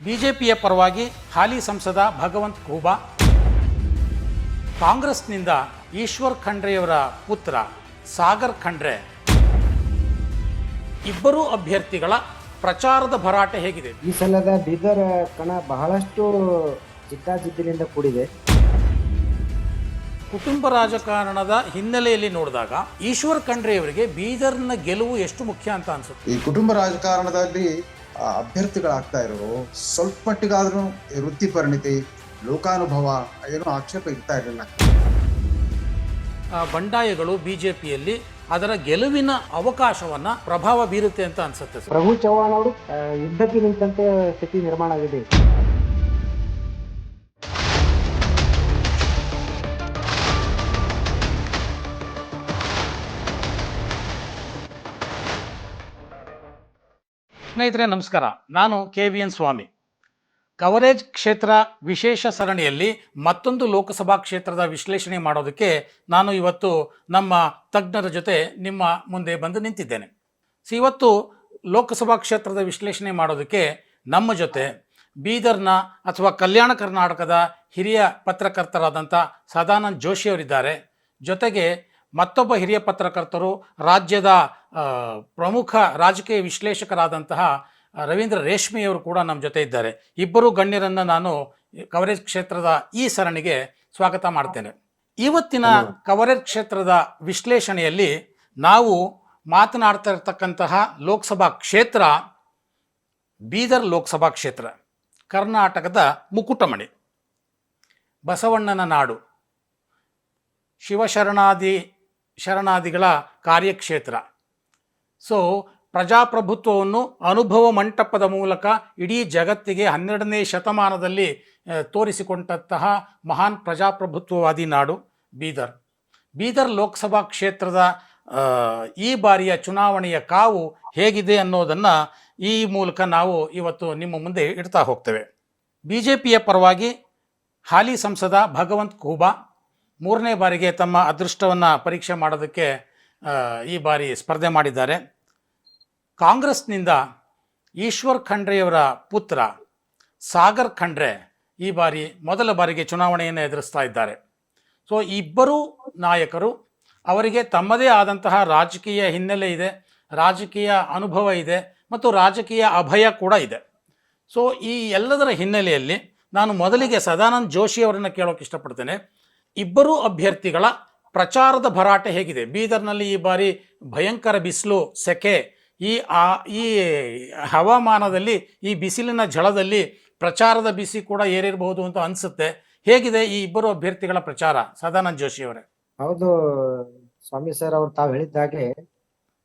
ಬಿಜೆಪಿಯ ಪರವಾಗಿ ಹಾಲಿ ಸಂಸದ ಭಗವಂತ್ ಖೂಬಾ, ಕಾಂಗ್ರೆಸ್ನಿಂದ ಈಶ್ವರ್ ಖಂಡ್ರೆಯವರ ಪುತ್ರ ಸಾಗರ್ ಖಂಡ್ರೆ, ಇಬ್ಬರೂ ಅಭ್ಯರ್ಥಿಗಳ ಪ್ರಚಾರದ ಭರಾಟೆ ಹೇಗಿದೆ? ಈ ಸಲದ ಬೀದರ್ ಕಣ ಬಹಳಷ್ಟು ಜಿದ್ದಾಜಿದ್ದಿನಿಂದ ಕೂಡಿದೆ. ಕುಟುಂಬ ರಾಜಕಾರಣದ ಹಿನ್ನೆಲೆಯಲ್ಲಿ ನೋಡಿದಾಗ ಈಶ್ವರ್ ಖಂಡ್ರೆಯವರಿಗೆ ಬೀದರ್ನ ಗೆಲುವು ಎಷ್ಟು ಮುಖ್ಯ ಅಂತ ಅನ್ಸುತ್ತೆ? ಈ ಕುಟುಂಬ ರಾಜಕಾರಣದಲ್ಲಿ ಅಭ್ಯರ್ಥಿಗಳಾಗ್ತಾ ಇರೋರು ಸ್ವಲ್ಪ ಮಟ್ಟಿಗಾದ್ರೂ ವೃತ್ತಿ ಪರಿಣಿತಿ, ಲೋಕಾನುಭವ ಏನೋ ಆಕ್ಷೇಪ ಇರ್ತಾ ಇರಲಿಲ್ಲ. ಬಂಡಾಯಗಳು ಬಿಜೆಪಿಯಲ್ಲಿ ಅದರ ಗೆಲುವಿನ ಅವಕಾಶವನ್ನ ಪ್ರಭಾವ ಬೀರುತ್ತೆ ಅಂತ ಅನ್ಸುತ್ತೆ. ಪ್ರಭು ಚವ್ಹಾಣ್ ಅವರು ಯುದ್ಧಕ್ಕೆ ನಿಂತಂತೆ ಸ್ಥಿತಿ ನಿರ್ಮಾಣ ಆಗಿದೆ. ಸ್ನೇಹಿತರೆ ನಮಸ್ಕಾರ, ನಾನು KVN ಸ್ವಾಮಿ. ಕವರೇಜ್ ಕ್ಷೇತ್ರ ವಿಶೇಷ ಸರಣಿಯಲ್ಲಿ ಮತ್ತೊಂದು ಲೋಕಸಭಾ ಕ್ಷೇತ್ರದ ವಿಶ್ಲೇಷಣೆ ಮಾಡೋದಕ್ಕೆ ನಾನು ಇವತ್ತು ನಮ್ಮ ತಜ್ಞರ ಜೊತೆ ನಿಮ್ಮ ಮುಂದೆ ಬಂದು ನಿಂತಿದ್ದೇನೆ. ಇವತ್ತು ಲೋಕಸಭಾ ಕ್ಷೇತ್ರದ ವಿಶ್ಲೇಷಣೆ ಮಾಡೋದಕ್ಕೆ ನಮ್ಮ ಜೊತೆ ಬೀದರ್ನ ಅಥವಾ ಕಲ್ಯಾಣ ಕರ್ನಾಟಕದ ಹಿರಿಯ ಪತ್ರಕರ್ತರಾದಂಥ ಸದಾನಂದ್ ಜೋಶಿ ಅವರಿದ್ದಾರೆ. ಜೊತೆಗೆ ಮತ್ತೊಬ್ಬ ಹಿರಿಯ ಪತ್ರಕರ್ತರು, ರಾಜ್ಯದ ಪ್ರಮುಖ ರಾಜಕೀಯ ವಿಶ್ಲೇಷಕರಾದಂತಹ ರವೀಂದ್ರ ರೇಷ್ಮೆಯವರು ಕೂಡ ನಮ್ಮ ಜೊತೆ ಇದ್ದಾರೆ. ಇಬ್ಬರು ಗಣ್ಯರನ್ನು ನಾನು ಕವರೇಜ್ ಕ್ಷೇತ್ರದ ಈ ಸರಣಿಗೆ ಸ್ವಾಗತ ಮಾಡ್ತೇನೆ. ಇವತ್ತಿನ ಕವರೇಜ್ ಕ್ಷೇತ್ರದ ವಿಶ್ಲೇಷಣೆಯಲ್ಲಿ ನಾವು ಮಾತನಾಡ್ತಾ ಇರತಕ್ಕಂತಹ ಲೋಕಸಭಾ ಕ್ಷೇತ್ರ ಬೀದರ್ ಲೋಕಸಭಾ ಕ್ಷೇತ್ರ, ಕರ್ನಾಟಕದ ಮುಕುಟಮಣಿ, ಬಸವಣ್ಣನ ನಾಡು, ಶರಣಾದಿಗಳ ಕಾರ್ಯಕ್ಷೇತ್ರ. ಸೊ ಪ್ರಜಾಪ್ರಭುತ್ವವನ್ನು ಅನುಭವ ಮಂಟಪದ ಮೂಲಕ ಇಡೀ ಜಗತ್ತಿಗೆ 12ನೇ ಶತಮಾನದಲ್ಲಿ ತೋರಿಸಿಕೊಂಡಂತಹ ಮಹಾನ್ ಪ್ರಜಾಪ್ರಭುತ್ವವಾದಿ ನಾಡು ಬೀದರ್. ಬೀದರ್ ಲೋಕಸಭಾ ಕ್ಷೇತ್ರದ ಈ ಬಾರಿಯ ಚುನಾವಣೆಯ ಕಾವು ಹೇಗಿದೆ ಅನ್ನೋದನ್ನು ಈ ಮೂಲಕ ನಾವು ಇವತ್ತು ನಿಮ್ಮ ಮುಂದೆ ಇಡ್ತಾ ಹೋಗ್ತೇವೆ. ಬಿಜೆಪಿಯ ಪರವಾಗಿ ಹಾಲಿ ಸಂಸದ ಭಗವಂತ್ ಖೂಬಾ 3ನೇ ಬಾರಿಗೆ ತಮ್ಮ ಅದೃಷ್ಟವನ್ನು ಪರೀಕ್ಷೆ ಮಾಡೋದಕ್ಕೆ ಈ ಬಾರಿ ಸ್ಪರ್ಧೆ ಮಾಡಿದ್ದಾರೆ. ಕಾಂಗ್ರೆಸ್ನಿಂದ ಈಶ್ವರ್ ಖಂಡ್ರೆಯವರ ಪುತ್ರ ಸಾಗರ್ ಖಂಡ್ರೆ ಈ ಬಾರಿ ಮೊದಲ ಬಾರಿಗೆ ಚುನಾವಣೆಯನ್ನು ಎದುರಿಸ್ತಾ ಇದ್ದಾರೆ. ಸೊ ಇಬ್ಬರೂ ನಾಯಕರು, ಅವರಿಗೆ ತಮ್ಮದೇ ಆದಂತಹ ರಾಜಕೀಯ ಹಿನ್ನೆಲೆ ಇದೆ, ರಾಜಕೀಯ ಅನುಭವ ಇದೆ ಮತ್ತು ರಾಜಕೀಯ ಅಭಯ ಕೂಡ ಇದೆ. ಸೊ ಈ ಎಲ್ಲದರ ಹಿನ್ನೆಲೆಯಲ್ಲಿ ನಾನು ಮೊದಲಿಗೆ ಸದಾನಂದ್ ಜೋಶಿ ಅವರನ್ನು ಕೇಳೋಕೆ ಇಷ್ಟಪಡ್ತೇನೆ. ಇಬ್ಬರೂ ಅಭ್ಯರ್ಥಿಗಳ ಪ್ರಚಾರದ ಭರಾಟೆ ಹೇಗಿದೆ? ಬೀದರ್ನಲ್ಲಿ ಈ ಬಾರಿ ಭಯಂಕರ ಬಿಸಿಲು, ಸೆಕೆ, ಈ ಹವಾಮಾನದಲ್ಲಿ, ಈ ಬಿಸಿಲಿನ ಝಳದಲ್ಲಿ ಪ್ರಚಾರದ ಬಿಸಿ ಕೂಡ ಏರಿರಬಹುದು ಅಂತ ಅನಿಸುತ್ತೆ. ಹೇಗಿದೆ ಈ ಇಬ್ಬರು ಅಭ್ಯರ್ಥಿಗಳ ಪ್ರಚಾರ, ಸದಾನಂದ್ ಜೋಶಿ ಅವರೇ? ಹೌದು ಸ್ವಾಮಿ ಸರ್, ಅವ್ರು ತಾವು ಹೇಳಿದ್ದಾಗೆ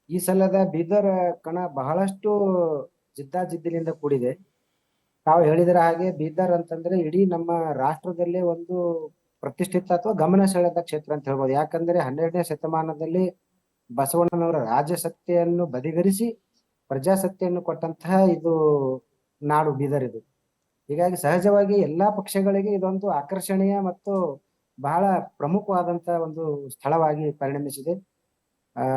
ಈ ಸಲದ ಬೀದರ್ ಕಣ ಬಹಳಷ್ಟು ಜಿದ್ದಾಜಿದ್ದಿನಿಂದ ಕೂಡಿದೆ. ತಾವು ಹೇಳಿದ್ರ ಹಾಗೆ ಬೀದರ್ ಅಂತಂದ್ರೆ ಇಡೀ ನಮ್ಮ ರಾಷ್ಟ್ರದಲ್ಲೇ ಒಂದು ಪ್ರತಿಷ್ಠಿತ ಅಥವಾ ಗಮನ ಸೆಳೆದ ಕ್ಷೇತ್ರ ಅಂತ ಹೇಳ್ಬೋದು. ಯಾಕಂದ್ರೆ 12ನೇ ಶತಮಾನದಲ್ಲಿ ಬಸವಣ್ಣನವರ ರಾಜಸತ್ತೆಯನ್ನು ಬದಿಗರಿಸಿ ಪ್ರಜಾಸತ್ತೆಯನ್ನು ಕೊಟ್ಟಂತಹ ಇದು ನಾಡು ಬೀದರ್ ಇದು. ಹೀಗಾಗಿ ಸಹಜವಾಗಿ ಎಲ್ಲಾ ಪಕ್ಷಗಳಿಗೆ ಇದೊಂದು ಆಕರ್ಷಣೀಯ ಮತ್ತು ಬಹಳ ಪ್ರಮುಖವಾದಂತಹ ಒಂದು ಸ್ಥಳವಾಗಿ ಪರಿಣಮಿಸಿದೆ.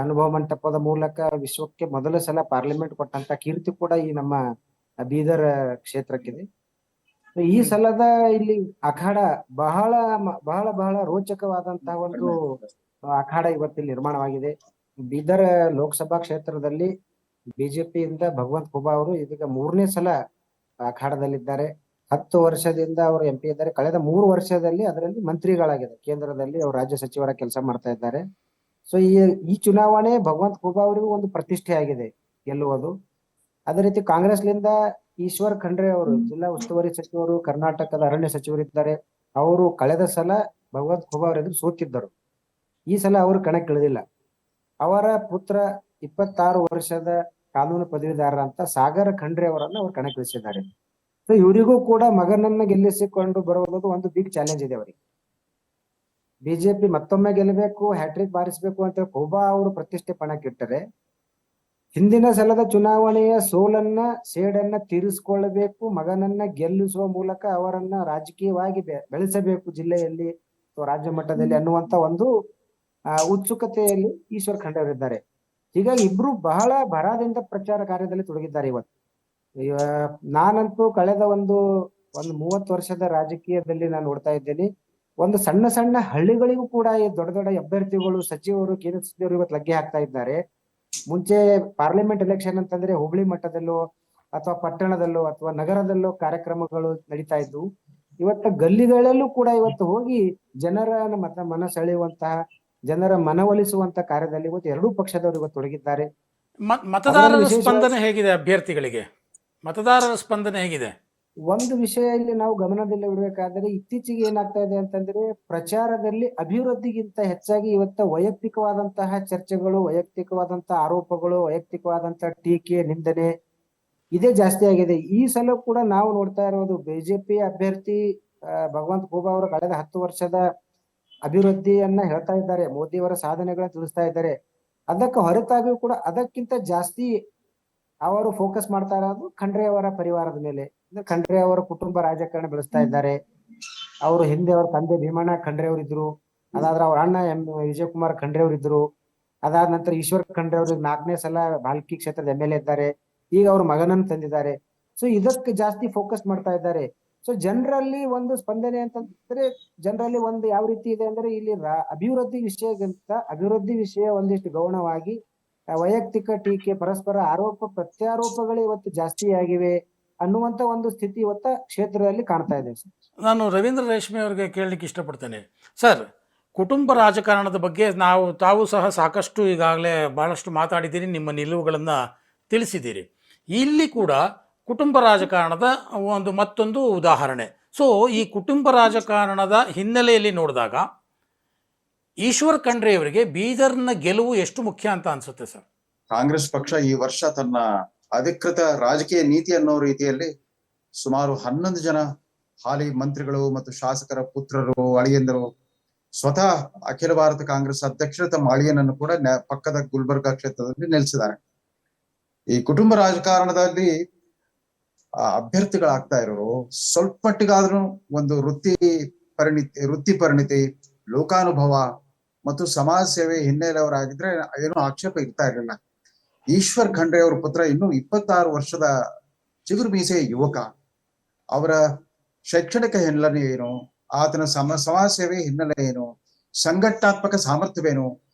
ಅನುಭವ ಮಂಟಪದ ಮೂಲಕ ವಿಶ್ವಕ್ಕೆ ಮೊದಲ ಸಲ ಪಾರ್ಲಿಮೆಂಟ್ ಕೊಟ್ಟಂತ ಕೀರ್ತಿ ಕೂಡ ಈ ನಮ್ಮ ಬೀದರ್ ಕ್ಷೇತ್ರಕ್ಕಿದೆ. ಈ ಸಲದ ಇಲ್ಲಿ ಅಖಾಡ ಬಹಳ ಬಹಳ ಬಹಳ ರೋಚಕವಾದಂತಹ ಒಂದು ಅಖಾಡ ಇವತ್ತಿಲ್ಲಿ ನಿರ್ಮಾಣವಾಗಿದೆ. ಬೀದರ್ ಲೋಕಸಭಾ ಕ್ಷೇತ್ರದಲ್ಲಿ ಬಿಜೆಪಿಯಿಂದ ಭಗವಂತ್ ಖೂಬಾ ಅವರು ಇದೀಗ 3ನೇ ಸಲ ಅಖಾಡದಲ್ಲಿದ್ದಾರೆ. 10 ವರ್ಷದಿಂದ ಅವರು MP ಇದ್ದಾರೆ. ಕಳೆದ 3 ವರ್ಷದಲ್ಲಿ ಅದರಲ್ಲಿ ಮಂತ್ರಿಗಳಾಗಿದ್ದಾರೆ. ಕೇಂದ್ರದಲ್ಲಿ ಅವರು ರಾಜ್ಯ ಸಚಿವರ ಕೆಲಸ ಮಾಡ್ತಾ ಇದ್ದಾರೆ. ಸೊ ಈ ಚುನಾವಣೆ ಭಗವಂತ್ ಖೂಬಾ ಅವರಿಗೂ ಒಂದು ಪ್ರತಿಷ್ಠೆ ಆಗಿದೆ ಗೆಲ್ಲುವುದು. ಅದೇ ರೀತಿ ಕಾಂಗ್ರೆಸ್ನಿಂದ ಈಶ್ವರ್ ಖಂಡ್ರೆ ಅವರು ಜಿಲ್ಲಾ ಉಸ್ತುವಾರಿ ಸಚಿವರು, ಕರ್ನಾಟಕದ ಅರಣ್ಯ ಸಚಿವರಿದ್ದಾರೆ. ಅವರು ಕಳೆದ ಸಲ ಭಗವಂತ್ ಖೂಬಾ ಅವರೆದುರು ಸೋತಿದ್ದರು. ಈ ಸಲ ಅವರು ಕಣಕ್ಕಿಳಿದಿಲ್ಲ. ಅವರ ಪುತ್ರ 26 ವರ್ಷದ ಕಾನೂನು ಪದವೀಧರ ಸಾಗರ್ ಖಂಡ್ರೆ ಅವರನ್ನ ಅವರು ಕಣಕ್ಕಿಳಿಸಿದ್ದಾರೆ. ಸೊ ಇವರಿಗೂ ಕೂಡ ಮಗನನ್ನ ಗೆಲ್ಲಿಸಿಕೊಂಡು ಬರುವುದು ಒಂದು ಬಿಗ್ ಚಾಲೆಂಜ್ ಇದೆ ಅವರಿಗೆ. ಬಿಜೆಪಿ ಮತ್ತೊಮ್ಮೆ ಗೆಲ್ಲಬೇಕು, ಹ್ಯಾಟ್ರಿಕ್ ಬಾರಿಸಬೇಕು ಅಂತ ಖೂಬಾ ಅವರು ಪ್ರತಿಷ್ಠೆ ಪಣಕ್ಕಿಟ್ಟರೆ, ಹಿಂದಿನ ಸಲದ ಚುನಾವಣೆಯ ಸೋಲನ್ನ ಸೇಡನ್ನ ತೀರಿಸಿಕೊಳ್ಳಬೇಕು, ಮಗನನ್ನ ಗೆಲ್ಲಿಸುವ ಮೂಲಕ ಅವರನ್ನ ರಾಜಕೀಯವಾಗಿ ಬೆಳೆಸಬೇಕು ಜಿಲ್ಲೆಯಲ್ಲಿ ಅಥವಾ ರಾಜ್ಯ ಮಟ್ಟದಲ್ಲಿ ಅನ್ನುವಂತ ಒಂದು ಉತ್ಸುಕತೆಯಲ್ಲಿ ಈಶ್ವರ್ ಖಂಡ್ರೆ ಅವರಿದ್ದಾರೆ. ಹೀಗಾಗಿ ಇಬ್ರು ಬಹಳ ಭರಾದಿಂದ ಪ್ರಚಾರ ಕಾರ್ಯದಲ್ಲಿ ತೊಡಗಿದ್ದಾರೆ ಇವತ್ತು. ನಾನಂತೂ ಕಳೆದ ಒಂದು 30 ವರ್ಷದ ರಾಜಕೀಯದಲ್ಲಿ ನಾನು ನೋಡ್ತಾ ಇದ್ದೇನೆ. ಒಂದು ಸಣ್ಣ ಸಣ್ಣ ಹಳ್ಳಿಗಳಿಗೂ ಕೂಡ ಈ ದೊಡ್ಡ ದೊಡ್ಡ ಅಭ್ಯರ್ಥಿಗಳು, ಸಚಿವರು, ಕೇಂದ್ರ ಸಚಿವರು ಇವತ್ತು ಲಗ್ಗೆ ಹಾಕ್ತಾ ಇದ್ದಾರೆ. ಮುಂಚೆ ಪಾರ್ಲಿಮೆಂಟ್ ಎಲೆಕ್ಷನ್ ಅಂತಂದ್ರೆ ಹೋಬಳಿ ಮಟ್ಟದಲ್ಲೋ ಅಥವಾ ಪಟ್ಟಣದಲ್ಲೋ ಅಥವಾ ನಗರದಲ್ಲೋ ಕಾರ್ಯಕ್ರಮಗಳು ನಡೀತಾ ಇದ್ವು. ಇವತ್ತು ಗಲ್ಲಿಗಳಲ್ಲೂ ಕೂಡ ಇವತ್ತು ಹೋಗಿ ಜನರ ಮನ ಸೆಳೆಯುವಂತಹ, ಜನರ ಮನವೊಲಿಸುವಂತ ಕಾರ್ಯದಲ್ಲಿ ಇವತ್ತು ಎರಡೂ ಪಕ್ಷದವರು ಇವತ್ತು ತೊಡಗಿದ್ದಾರೆ. ಮತದಾರರ ವಿಶೇಷವಾಗಿ ಸ್ಪಂದನೆ ಹೇಗಿದೆ? ಅಭ್ಯರ್ಥಿಗಳಿಗೆ ಮತದಾರರ ಸ್ಪಂದನೆ ಹೇಗಿದೆ? ಒಂದು ವಿಷಯ ಇಲ್ಲಿ ನಾವು ಗಮನದಲ್ಲಿ ಇಡಬೇಕಾದರೆ, ಇತ್ತೀಚೆಗೆ ಏನಾಗ್ತಾ ಇದೆ ಅಂತಂದ್ರೆ, ಪ್ರಚಾರದಲ್ಲಿ ಅಭಿವೃದ್ಧಿಗಿಂತ ಹೆಚ್ಚಾಗಿ ಇವತ್ತ ವೈಯಕ್ತಿಕವಾದಂತಹ ಚರ್ಚೆಗಳು, ವೈಯಕ್ತಿಕವಾದಂತಹ ಆರೋಪಗಳು, ವೈಯಕ್ತಿಕವಾದಂತಹ ಟೀಕೆ, ನಿಂದನೆ ಇದೇ ಜಾಸ್ತಿ ಆಗಿದೆ. ಈ ಸಲ ಕೂಡ ನಾವು ನೋಡ್ತಾ ಇರೋದು ಬಿಜೆಪಿ ಅಭ್ಯರ್ಥಿ ಭಗವಂತ ಖೂಬಾ ಅವರು ಕಳೆದ 10 ವರ್ಷದ ಅಭಿವೃದ್ಧಿಯನ್ನ ಹೇಳ್ತಾ ಇದ್ದಾರೆ, ಮೋದಿಯವರ ಸಾಧನೆಗಳನ್ನ ತಿಳಿಸ್ತಾ ಇದ್ದಾರೆ. ಅದಕ್ಕೆ ಹೊರತಾಗಿಯೂ ಕೂಡ ಅದಕ್ಕಿಂತ ಜಾಸ್ತಿ ಅವರು ಫೋಕಸ್ ಮಾಡ್ತಾ ಇರೋದು ಖಂಡ್ರೆ ಅವರ ಪರಿವಾರದ ಮೇಲೆ. ಅಂದ್ರೆ ಖಂಡ್ರೆ ಅವರ ಕುಟುಂಬ ರಾಜಕಾರಣ ಬೆಳೆಸ್ತಾ ಇದ್ದಾರೆ. ಅವರು ಹಿಂದೆ ಅವರ ತಂದೆ ಭೀಮಣ್ಣ ಖಂಡ್ರೆ ಅವರಿದ್ರು, ಅದಾದ್ರೆ ಅವ್ರ ಅಣ್ಣ ವಿಜಯಕುಮಾರ್ ಖಂಡ್ರೆ ಅವರಿದ್ರು, ಅದಾದ ನಂತರ ಈಶ್ವರ್ ಖಂಡ್ರೆ ಅವರು 4ನೇ ಸಲ ಭಾಲ್ಕಿ ಕ್ಷೇತ್ರದ MLA ಇದ್ದಾರೆ. ಈಗ ಅವ್ರ ಮಗನನ್ನು ತಂದಿದ್ದಾರೆ. ಸೊ ಇದಕ್ಕೆ ಜಾಸ್ತಿ ಫೋಕಸ್ ಮಾಡ್ತಾ ಇದ್ದಾರೆ. ಸೊ ಜನರಲ್ಲಿ ಒಂದು ಸ್ಪಂದನೆ ಅಂತಂದ್ರೆ, ಜನರಲ್ಲಿ ಒಂದು ಯಾವ ರೀತಿ ಇದೆ ಅಂದ್ರೆ, ಇಲ್ಲಿ ಅಭಿವೃದ್ಧಿ ವಿಷಯ ಒಂದಿಷ್ಟು ಗೌಣವಾಗಿ ವೈಯಕ್ತಿಕ ಟೀಕೆ, ಪರಸ್ಪರ ಆರೋಪ ಪ್ರತ್ಯಾರೋಪಗಳು ಇವತ್ತು ಜಾಸ್ತಿ ಆಗಿವೆ ಅನ್ನುವಂತ ಒಂದು ಸ್ಥಿತಿ ಇವತ್ತ ಕ್ಷೇತ್ರದಲ್ಲಿ ಕಾಣ್ತಾ ಇದೆ. ನಾನು ರವೀಂದ್ರ ರೇಷ್ಮೆ ಅವರಿಗೆ ಕೇಳಲಿಕ್ಕೆ ಇಷ್ಟಪಡ್ತೇನೆ. ಸರ್, ಕುಟುಂಬ ರಾಜಕಾರಣದ ಬಗ್ಗೆ ತಾವು ಸಹ ಸಾಕಷ್ಟು ಈಗಾಗಲೇ ಭಾಳಷ್ಟು ಮಾತಾಡಿದ್ದೀರಿ, ನಿಮ್ಮ ನಿಲುವುಗಳನ್ನು ತಿಳಿಸಿದ್ದೀರಿ. ಇಲ್ಲಿ ಕೂಡ ಕುಟುಂಬ ರಾಜಕಾರಣದ ಮತ್ತೊಂದು ಉದಾಹರಣೆ. ಸೊ ಈ ಕುಟುಂಬ ರಾಜಕಾರಣದ ಹಿನ್ನೆಲೆಯಲ್ಲಿ ನೋಡಿದಾಗ ಈಶ್ವರ್ ಖಂಡ್ರೆ ಅವರಿಗೆ ಬೀದರ್ನ ಗೆಲುವು ಎಷ್ಟು ಮುಖ್ಯ ಅಂತ ಅನ್ಸುತ್ತೆ ಸರ್? ಕಾಂಗ್ರೆಸ್ ಪಕ್ಷ ಈ ವರ್ಷ ತನ್ನ ಅಧಿಕೃತ ರಾಜಕೀಯ ನೀತಿ ಅನ್ನೋ ರೀತಿಯಲ್ಲಿ ಸುಮಾರು 11 ಜನ ಹಾಲಿ ಮಂತ್ರಿಗಳು ಮತ್ತು ಶಾಸಕರ ಪುತ್ರರು, ಅಳಿಯಂದರು, ಸ್ವತಃ ಅಖಿಲ ಭಾರತ ಕಾಂಗ್ರೆಸ್ ಅಧ್ಯಕ್ಷರ ತಮ್ಮ ಅಳಿಯನನ್ನು ಕೂಡ ಪಕ್ಕದ ಗುಲ್ಬರ್ಗಾ ಕ್ಷೇತ್ರದಲ್ಲಿ ನೆಲೆಸಿದ್ದಾರೆ. ಈ ಕುಟುಂಬ ರಾಜಕಾರಣದಲ್ಲಿ ಅಭ್ಯರ್ಥಿಗಳಾಗ್ತಾ ಇರೋರು ಸ್ವಲ್ಪ ಮಟ್ಟಿಗಾದ್ರೂ ಒಂದು ವೃತ್ತಿ ಪರಿಣಿತಿ, ಲೋಕಾನುಭವ ಮತ್ತು ಸಮಾಜ ಸೇವೆ ಹಿನ್ನೆಲೆಯವರಾಗಿದ್ರೆ ಏನೋ ಆಕ್ಷೇಪ ಇರ್ತಾ ಇರಲಿಲ್ಲ. ಈಶ್ವರ್ ಖಂಡ್ರೆ ಅವರ ಪುತ್ರ ಇನ್ನು 26 ವರ್ಷದ ಚಿಗುರು ಮೀಸೆಯ ಯುವಕ. ಅವರ ಶೈಕ್ಷಣಿಕ ಹಿನ್ನೆಲೆ ಏನು, ಆತನ ಸಮಾಜ ಸೇವೆ ಹಿನ್ನೆಲೆ ಏನು, ಸಂಘಟನಾತ್ಮಕ ಸಾಮರ್ಥ್ಯವೇನು,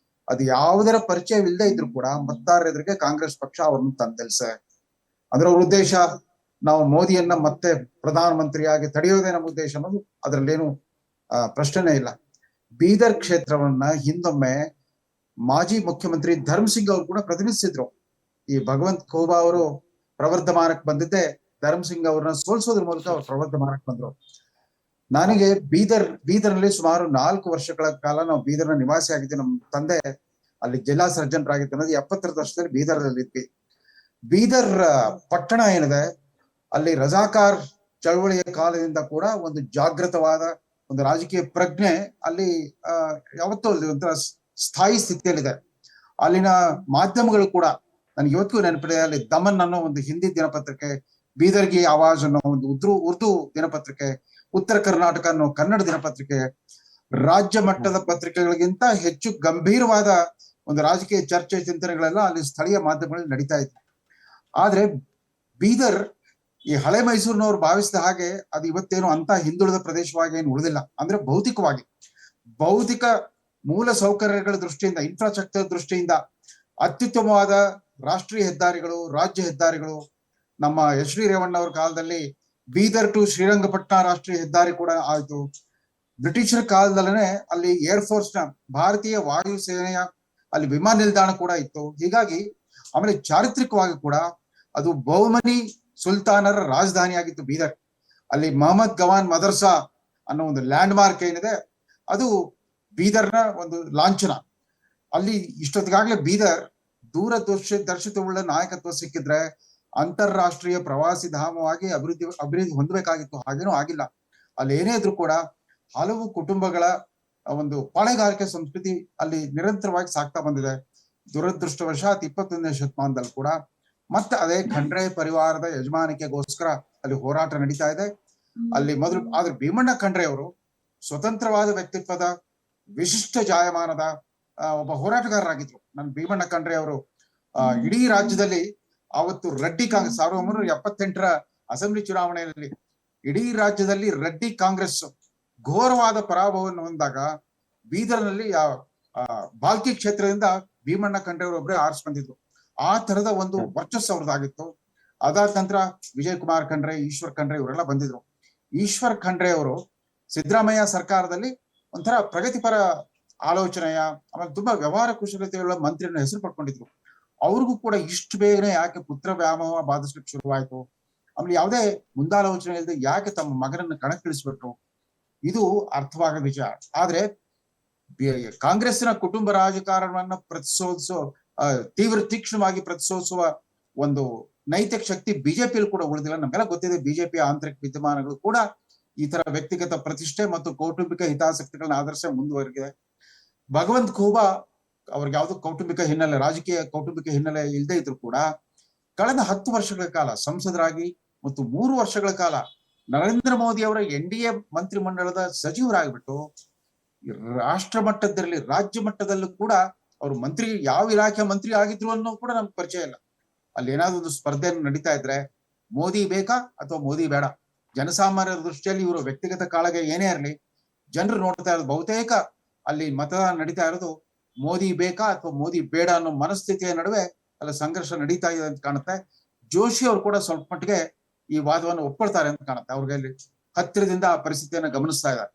ಅದು ಯಾವುದರ ಪರಿಚಯವಿಲ್ಲದೆ ಇದ್ರು ಕೂಡ ಮತದಾರರ ಎದುರಿಗೆ ಕಾಂಗ್ರೆಸ್ ಪಕ್ಷ ಅವ್ರನ್ನ ತಂದೆಲ್ಸ. ಅಂದ್ರೆ ಅವ್ರ ಉದ್ದೇಶ ನಾವು ಮೋದಿಯನ್ನ ಮತ್ತೆ ಪ್ರಧಾನಮಂತ್ರಿಯಾಗಿ ತಡೆಯೋದೇ ನಮ್ಮ ಉದ್ದೇಶ ಅನ್ನೋದು ಅದರಲ್ಲೇನು ಪ್ರಶ್ನೆನೇ ಇಲ್ಲ. ಬೀದರ್ ಕ್ಷೇತ್ರವನ್ನ ಹಿಂದೊಮ್ಮೆ ಮಾಜಿ ಮುಖ್ಯಮಂತ್ರಿ ಧರ್ಮ್ ಸಿಂಗ್ ಅವರು ಕೂಡ ಪ್ರತಿನಿಧಿಸಿದ್ರು. ಈ ಭಗವಂತ ಖೂಬಾ ಅವರು ಪ್ರವರ್ಧಮಾನಕ್ಕೆ ಬಂದಿದ್ದೆ ಧರ್ಮ್ ಸಿಂಗ್ ಅವ್ರನ್ನ ಸೋಲಿಸೋದ್ರ ಮೂಲಕ ಅವ್ರು ಪ್ರವರ್ಧಮಾನಕ್ಕೆ ಬಂದ್ರು. ನನಗೆ ಬೀದರ್ನಲ್ಲಿ ಸುಮಾರು 4 ವರ್ಷಗಳ ಕಾಲ ನಾವು ಬೀದರ್ನ ನಿವಾಸಿ ಆಗಿದ್ದೆ. ನಮ್ಮ ತಂದೆ ಅಲ್ಲಿ ಜಿಲ್ಲಾ ಸರ್ಜನರಾಗಿದ್ದ ಅನ್ನೋದು 70 ವರ್ಷದಲ್ಲಿ ಬೀದರ್ನಲ್ಲಿ ಇದ್ವಿ. ಬೀದರ್ ಪಟ್ಟಣ ಏನಿದೆ, ಅಲ್ಲಿ ರಜಾಕಾರ್ ಚಳವಳಿಯ ಕಾಲದಿಂದ ಕೂಡ ಒಂದು ಜಾಗೃತವಾದ ಒಂದು ರಾಜಕೀಯ ಪ್ರಜ್ಞೆ ಅಲ್ಲಿ ಯಾವತ್ತೂ ಒಂಥರ ಸ್ಥಾಯಿ ಸ್ಥಿತಿಯಲ್ಲಿದೆ. ಅಲ್ಲಿನ ಮಾಧ್ಯಮಗಳು ಕೂಡ ನನಗೆ ಇವತ್ತಿಗೂ ನೆನಪಿದೆ. ಅಲ್ಲಿ ದಮನ್ ಅನ್ನೋ ಒಂದು ಹಿಂದಿ ದಿನಪತ್ರಿಕೆ, ಬೀದರ್ಗಿ ಆವಾಜ್ ಅನ್ನೋ ಒಂದು ಉರ್ದು ದಿನಪತ್ರಿಕೆ, ಉತ್ತರ ಕರ್ನಾಟಕ ಅನ್ನೋ ಕನ್ನಡ ದಿನಪತ್ರಿಕೆ, ರಾಜ್ಯ ಮಟ್ಟದ ಪತ್ರಿಕೆಗಳಿಗಿಂತ ಹೆಚ್ಚು ಗಂಭೀರವಾದ ಒಂದು ರಾಜಕೀಯ ಚರ್ಚೆ ಚಿಂತನೆಗಳೆಲ್ಲ ಅಲ್ಲಿ ಸ್ಥಳೀಯ ಮಾಧ್ಯಮಗಳಲ್ಲಿ ನಡೀತಾ ಇತ್ತು. ಆದ್ರೆ ಬೀದರ್ ಈ ಹಳೆ ಮೈಸೂರಿನವ್ರು ಭಾವಿಸಿದ ಹಾಗೆ ಅದು ಇವತ್ತೇನು ಅಂತ ಹಿಂದುಳಿದ ಪ್ರದೇಶವಾಗಿ ಏನು ಉಳಿದಿಲ್ಲ. ಅಂದ್ರೆ ಭೌತಿಕ ಮೂಲ ಸೌಕರ್ಯಗಳ ದೃಷ್ಟಿಯಿಂದ, ಇನ್ಫ್ರಾಸ್ಟ್ರಕ್ಚರ್ ದೃಷ್ಟಿಯಿಂದ ಅತ್ಯುತ್ತಮವಾದ ರಾಷ್ಟ್ರೀಯ ಹೆದ್ದಾರಿಗಳು, ರಾಜ್ಯ ಹೆದ್ದಾರಿಗಳು, ನಮ್ಮ ಎಚ್ ಡಿ ರೇವಣ್ಣ ಅವ್ರ ಕಾಲದಲ್ಲಿ ಬೀದರ್ ಟು ಶ್ರೀರಂಗಪಟ್ಟಣ ರಾಷ್ಟ್ರೀಯ ಹೆದ್ದಾರಿ ಕೂಡ ಆಯ್ತು. ಬ್ರಿಟಿಷರ ಕಾಲದಲ್ಲೇ ಅಲ್ಲಿ ಏರ್ಫೋರ್ಸ್ ನ ಭಾರತೀಯ ವಾಯುಸೇನೆಯ ಅಲ್ಲಿ ವಿಮಾನ ನಿಲ್ದಾಣ ಕೂಡ ಇತ್ತು. ಹೀಗಾಗಿ ಆಮೇಲೆ ಚಾರಿತ್ರಿಕವಾಗಿ ಕೂಡ ಅದು ಬಹುಮನಿ ಸುಲ್ತಾನರ ರಾಜಧಾನಿಯಾಗಿತ್ತು ಬೀದರ್. ಅಲ್ಲಿ ಮೊಹಮ್ಮದ್ ಗವಾನ್ ಮದರ್ಸಾ ಅನ್ನೋ ಒಂದು ಲ್ಯಾಂಡ್ ಮಾರ್ಕ್ ಏನಿದೆ, ಅದು ಬೀದರ್ನ ಒಂದು ಲಾಂಛನ. ಅಲ್ಲಿ ಇಷ್ಟೊತ್ತಿಗಾಗ್ಲೇ ಬೀದರ್ ದೂರದರ್ಶಿತವುಳ್ಳ ನಾಯಕತ್ವ ಸಿಕ್ಕಿದ್ರೆ ಅಂತಾರಾಷ್ಟ್ರೀಯ ಪ್ರವಾಸಿ ಧಾಮವಾಗಿ ಅಭಿವೃದ್ಧಿ ಹೊಂದಬೇಕಾಗಿತ್ತು. ಹಾಗೇನೂ ಆಗಿಲ್ಲ. ಅಲ್ಲಿ ಏನೇ ಇದ್ರು ಕೂಡ ಹಲವು ಕುಟುಂಬಗಳ ಒಂದು ಪಾಳೆಗಾರಿಕೆ ಸಂಸ್ಕೃತಿ ಅಲ್ಲಿ ನಿರಂತರವಾಗಿ ಸಾಕ್ತಾ ಬಂದಿದೆ. ದುರದೃಷ್ಟವಶಾತ್ 21ನೇ ಶತಮಾನದಲ್ಲಿ ಕೂಡ ಮತ್ತೆ ಅದೇ ಖಂಡ್ರೆ ಪರಿವಾರದ ಯಜಮಾನಿಕೆಗೋಸ್ಕರ ಅಲ್ಲಿ ಹೋರಾಟ ನಡೀತಾ ಇದೆ. ಅಲ್ಲಿ ಆದ್ರೆ ಭೀಮಣ್ಣ ಖಂಡ್ರೆ ಅವರು ಸ್ವತಂತ್ರವಾದ ವ್ಯಕ್ತಿತ್ವದ, ವಿಶಿಷ್ಟ ಜಾಯಮಾನದ ಒಬ್ಬ ಹೋರಾಟಗಾರರಾಗಿದ್ರು. ಭೀಮಣ್ಣ ಖಂಡ್ರೆ ಅವರು ಇಡೀ ರಾಜ್ಯದಲ್ಲಿ ಆವತ್ತು ರೆಡ್ಡಿ ಕಾಂಗ್ರೆಸ್ 1978ರ ಅಸೆಂಬ್ಲಿ ಚುನಾವಣೆಯಲ್ಲಿ ಇಡೀ ರಾಜ್ಯದಲ್ಲಿ ರೆಡ್ಡಿ ಕಾಂಗ್ರೆಸ್ ಘೋರವಾದ ಪರಾಭವವನ್ನು ಹೊಂದಾಗ ಬೀದರ್ನಲ್ಲಿ ಬಾಲ್ಕಿ ಕ್ಷೇತ್ರದಿಂದ ಭೀಮಣ್ಣ ಖಂಡ್ರೆ ಒಬ್ಬರೇ ಆರಿಸಿ ಬಂದಿದ್ರು. ಆ ತರದ ಒಂದು ವರ್ಚಸ್ಸು ಅವ್ರದ್ದಾಗಿತ್ತು. ಅದಾದ ನಂತರ ವಿಜಯ್ ಕುಮಾರ್ ಖಂಡ್ರೆ, ಈಶ್ವರ್ ಖಂಡ್ರೆ ಇವರೆಲ್ಲ ಬಂದಿದ್ರು. ಈಶ್ವರ್ ಖಂಡ್ರೆ ಅವರು ಸಿದ್ದರಾಮಯ್ಯ ಸರ್ಕಾರದಲ್ಲಿ ಒಂಥರ ಪ್ರಗತಿಪರ ಆಲೋಚನೆಯ ಆಮೇಲೆ ತುಂಬಾ ವ್ಯವಹಾರ ಕುಶಲತೆಯುಳ್ಳ ಮಂತ್ರಿಯನ್ನು ಹೆಸರು ಪಡ್ಕೊಂಡಿದ್ರು. ಅವ್ರಿಗೂ ಕೂಡ ಇಷ್ಟು ಬೇಗನೆ ಯಾಕೆ ಪುತ್ರ ವ್ಯಾಮೋಹ ಬಾಧಿಸ್ಲಿಕ್ಕೆ ಶುರುವಾಯ್ತು, ಆಮೇಲೆ ಯಾವುದೇ ಮುಂದಾಲೋಚನೆ ಇಲ್ಲದೆ ಯಾಕೆ ತಮ್ಮ ಮಗನನ್ನು ಕಣಕ್ಕಿಳಿಸ್ಬಿಟ್ರು, ಇದು ಅರ್ಥವಾಗದ ವಿಚಾರ. ಆದ್ರೆ ಕಾಂಗ್ರೆಸ್ಸಿನ ಕುಟುಂಬ ರಾಜಕಾರಣವನ್ನ ತೀಕ್ಷ್ಣವಾಗಿ ಪ್ರತಿಸೋಸುವ ಒಂದು ನೈತಿಕ ಶಕ್ತಿ ಬಿಜೆಪಿಯಲ್ಲಿ ಕೂಡ ಉಳಿದಿಲ್ಲ. ನಮ್ಗೆಲ್ಲ ಗೊತ್ತಿದೆ, ಬಿಜೆಪಿಯ ಆಂತರಿಕ ವಿದ್ಯಮಾನಗಳು ಕೂಡ ಈ ತರ ವ್ಯಕ್ತಿಗತ ಪ್ರತಿಷ್ಠೆ ಮತ್ತು ಕೌಟುಂಬಿಕ ಹಿತಾಸಕ್ತಿಗಳನ್ನ ಆಧರಿಸಿ ಮುಂದುವರೆದಿದೆ. ಭಗವಂತ್ ಖೂಬಾ ಅವ್ರಿಗೆ ಯಾವ್ದು ಕೌಟುಂಬಿಕ ಹಿನ್ನೆಲೆ, ರಾಜಕೀಯ ಕೌಟುಂಬಿಕ ಹಿನ್ನೆಲೆ ಇಲ್ಲದೆ ಇದ್ರು ಕೂಡ ಕಳೆದ 10 ವರ್ಷಗಳ ಕಾಲ ಸಂಸದರಾಗಿ ಮತ್ತು 3 ವರ್ಷಗಳ ಕಾಲ ನರೇಂದ್ರ ಮೋದಿ ಅವರ NDA ಮಂತ್ರಿಮಂಡಲದ ಸಚಿವರಾಗ್ಬಿಟ್ಟು ರಾಷ್ಟ್ರ ಮಟ್ಟದಲ್ಲಿ ರಾಜ್ಯ ಮಟ್ಟದಲ್ಲೂ ಕೂಡ ಅವರು ಮಂತ್ರಿ, ಯಾವ ಇಲಾಖೆ ಮಂತ್ರಿ ಆಗಿದ್ರು ಅನ್ನೋ ಕೂಡ ನಮ್ಗೆ ಪರಿಚಯ ಇಲ್ಲ. ಅಲ್ಲಿ ಏನಾದ್ರು ಒಂದು ಸ್ಪರ್ಧೆಯನ್ನು ನಡೀತಾ ಇದ್ರೆ ಮೋದಿ ಬೇಕಾ ಅಥವಾ ಮೋದಿ ಬೇಡ, ಜನಸಾಮಾನ್ಯರ ದೃಷ್ಟಿಯಲ್ಲಿ ಇವರು ವ್ಯಕ್ತಿಗತ ಕಾಳಗ ಏನೇ ಇರಲಿ, ಜನರು ನೋಡ್ತಾ ಇರೋದು ಬಹುತೇಕ ಅಲ್ಲಿ ಮತದಾನ ನಡೀತಾ ಇರೋದು ಮೋದಿ ಬೇಕಾ ಅಥವಾ ಮೋದಿ ಬೇಡ ಅನ್ನೋ ಮನಸ್ಥಿತಿಯ ನಡುವೆ ಅಲ್ಲಿ ಸಂಘರ್ಷ ನಡೀತಾ ಇದೆ ಅಂತ ಕಾಣುತ್ತೆ. ಜೋಶಿ ಅವರು ಕೂಡ ಸ್ವಲ್ಪ ಮಟ್ಟಿಗೆ ಈ ವಾದವನ್ನು ಒಪ್ಕೊಳ್ತಾರೆ ಅಂತ ಕಾಣುತ್ತೆ. ಅವ್ರಿಗೆ ಅಲ್ಲಿ ಹತ್ತಿರದಿಂದ ಆ ಪರಿಸ್ಥಿತಿಯನ್ನು ಗಮನಿಸ್ತಾ ಇದ್ದಾರೆ.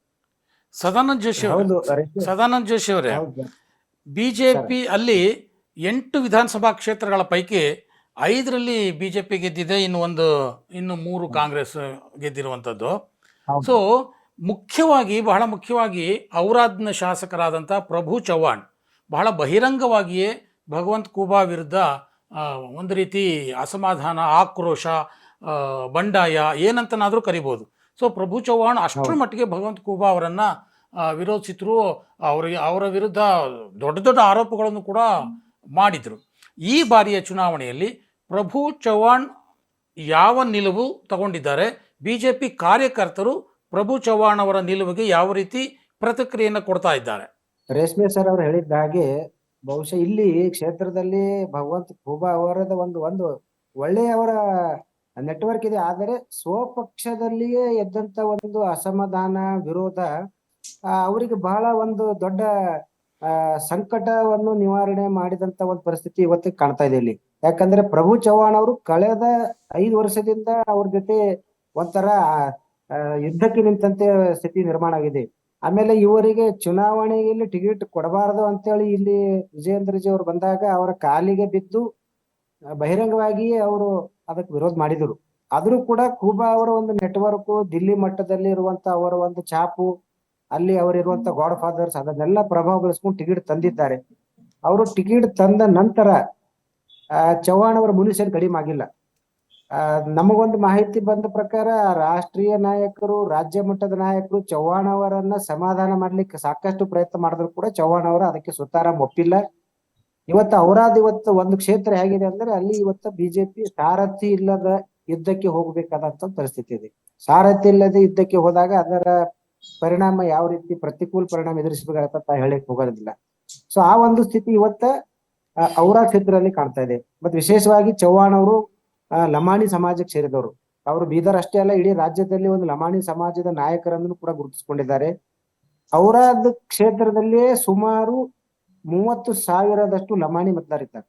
ಸದಾನಂದ ಜೋಶಿ ಅವರೇ, ಬಿಜೆಪಿ ಅಲ್ಲಿ 8 ವಿಧಾನಸಭಾ ಕ್ಷೇತ್ರಗಳ ಪೈಕಿ 5ರಲ್ಲಿ ಬಿಜೆಪಿ ಗೆದ್ದಿದೆ, ಇನ್ನು 3 ಕಾಂಗ್ರೆಸ್ ಗೆದ್ದಿರುವಂಥದ್ದು. ಸೊ ಬಹಳ ಮುಖ್ಯವಾಗಿ ಔರಾದ್ನ ಶಾಸಕರಾದಂಥ ಪ್ರಭು ಚವ್ಹಾಣ್ ಬಹಳ ಬಹಿರಂಗವಾಗಿಯೇ ಭಗವಂತ್ ಖೂಬಾ ವಿರುದ್ಧ ಒಂದು ರೀತಿ ಅಸಮಾಧಾನ, ಆಕ್ರೋಶ, ಬಂಡಾಯ ಏನಂತನಾದರೂ ಕರಿಬೋದು. ಸೊ ಪ್ರಭು ಚವ್ಹಾಣ್ ಅಷ್ಟರ ಮಟ್ಟಿಗೆ ಭಗವಂತ್ ಖೂಬಾ ಅವರನ್ನು ವಿರೋಧಿಸಿದ್ರು, ಅವರ ವಿರುದ್ಧ ದೊಡ್ಡ ದೊಡ್ಡ ಆರೋಪಗಳನ್ನು ಕೂಡ ಮಾಡಿದರು. ಈ ಬಾರಿಯ ಚುನಾವಣೆಯಲ್ಲಿ ಪ್ರಭು ಚವ್ಹಾಣ್ ಯಾವ ನಿಲುವು ತಗೊಂಡಿದ್ದಾರೆ, ಬಿಜೆಪಿ ಕಾರ್ಯಕರ್ತರು ಪ್ರಭು ಚವ್ಹಾಣ್ ಅವರ ನಿಲುವಿಗೆ ಯಾವ ರೀತಿ ಪ್ರತಿಕ್ರಿಯೆಯನ್ನು ಕೊಡ್ತಾ ಇದ್ದಾರೆ? ರೇಷ್ಮೆ ಸರ್ ಅವರು ಹೇಳಿದ್ದ ಹಾಗೆ ಬಹುಶಃ ಇಲ್ಲಿ ಕ್ಷೇತ್ರದಲ್ಲಿ ಭಗವಂತ್ ಖೂಬಾ ಅವರದ ಒಂದು ಒಳ್ಳೆಯ ಅವರ ನೆಟ್ವರ್ಕ್ ಇದೆ. ಆದರೆ ಸ್ವಪಕ್ಷದಲ್ಲಿಯೇ ಎದ್ದಂತ ಒಂದು ಅಸಮಾಧಾನ, ವಿರೋಧ ಅವರಿಗೆ ಬಹಳ ಒಂದು ದೊಡ್ಡ ಸಂಕಟವನ್ನು ನಿವಾರಣೆ ಮಾಡಿದಂತ ಒಂದು ಪರಿಸ್ಥಿತಿ ಇವತ್ತಿಗೆ ಕಾಣ್ತಾ ಇದೆ ಇಲ್ಲಿ. ಯಾಕಂದ್ರೆ ಪ್ರಭು ಚವ್ಹಾಣ್ ಅವರು ಕಳೆದ 5 ವರ್ಷದಿಂದ ಅವ್ರ ಜೊತೆ ಒಂಥರ ಯುದ್ಧಕ್ಕೆ ನಿಂತಂತೆ ಸ್ಥಿತಿ ನಿರ್ಮಾಣ ಆಗಿದೆ. ಆಮೇಲೆ ಇವರಿಗೆ ಚುನಾವಣೆಯಲ್ಲಿ ಟಿಕೆಟ್ ಕೊಡಬಾರದು ಅಂತೇಳಿ ಇಲ್ಲಿ ವಿಜಯೇಂದ್ರಜಿ ಅವರು ಬಂದಾಗ ಅವರ ಕಾಲಿಗೆ ಬಿದ್ದು ಬಹಿರಂಗವಾಗಿಯೇ ಅವರು ಅದಕ್ಕೆ ವಿರೋಧ ಮಾಡಿದರು. ಆದ್ರೂ ಕೂಡ ಖೂಬಾ ಅವರ ಒಂದು ನೆಟ್ವರ್ಕ್, ದಿಲ್ಲಿ ಮಟ್ಟದಲ್ಲಿ ಇರುವಂತ ಅವರ ಒಂದು ಛಾಪು, ಅಲ್ಲಿ ಅವರಿರುವಂತ ಗಾಡ್ ಫಾದರ್ಸ್, ಅದನ್ನೆಲ್ಲ ಪ್ರಭಾವ ಬಳಸ್ಕೊಂಡು ಟಿಕೆಟ್ ತಂದಿದ್ದಾರೆ. ಅವರು ಟಿಕೆಟ್ ತಂದ ನಂತರ ಚವ್ಹಾಣ್ ಅವರ ಮುನಿಸೇನು ಕಡಿಮೆ ಆಗಿಲ್ಲ. ನಮಗೊಂದು ಮಾಹಿತಿ ಬಂದ ಪ್ರಕಾರ ರಾಷ್ಟ್ರೀಯ ನಾಯಕರು, ರಾಜ್ಯ ಮಟ್ಟದ ನಾಯಕರು ಚವ್ಹಾಣ್ ಅವರನ್ನ ಸಮಾಧಾನ ಮಾಡ್ಲಿಕ್ಕೆ ಸಾಕಷ್ಟು ಪ್ರಯತ್ನ ಮಾಡಿದ್ರು ಕೂಡ ಚವ್ಹಾಣ್ ಅವರು ಅದಕ್ಕೆ ಸುತಾರಾಮ್ ಒಪ್ಪಿಲ್ಲ. ಇವತ್ತು ಒಂದು ಕ್ಷೇತ್ರ ಹೇಗಿದೆ ಅಂದ್ರೆ ಅಲ್ಲಿ ಇವತ್ತು ಬಿಜೆಪಿ ಸಾರಥಿ ಇಲ್ಲದ ಯುದ್ಧಕ್ಕೆ ಹೋಗ್ಬೇಕಾದಂತ ಪರಿಸ್ಥಿತಿ ಇದೆ. ಸಾರಥಿ ಇಲ್ಲದೆ ಯುದ್ಧಕ್ಕೆ ಹೋದಾಗ ಅದರ ಪರಿಣಾಮ ಯಾವ ರೀತಿ ಪ್ರತಿಕೂಲ ಪರಿಣಾಮ ಎದುರಿಸಬೇಕಾಗತ್ತ ಹೇಳಕ್ ಹೋಗೋದಿಲ್ಲ. ಸೊ ಆ ಒಂದು ಸ್ಥಿತಿ ಇವತ್ತ ಔರಾ ಕ್ಷೇತ್ರದಲ್ಲಿ ಕಾಣ್ತಾ ಇದೆ. ಮತ್ತೆ ವಿಶೇಷವಾಗಿ ಚವ್ಹಾಣ್ ಅವರು ಲಮಾಣಿ ಸಮಾಜಕ್ಕೆ ಸೇರಿದವರು. ಅವರು ಬೀದರ್ ಅಷ್ಟೇ ಅಲ್ಲ, ಇಡೀ ರಾಜ್ಯದಲ್ಲಿ ಒಂದು ಲಮಾಣಿ ಸಮಾಜದ ನಾಯಕರನ್ನು ಕೂಡ ಗುರುತಿಸಿಕೊಂಡಿದ್ದಾರೆ. ಔರಾದ್ ಕ್ಷೇತ್ರದಲ್ಲಿಯೇ ಸುಮಾರು 30,000ದಷ್ಟು ಲಮಾಣಿ ಮತದಾರಿದ್ದಾರೆ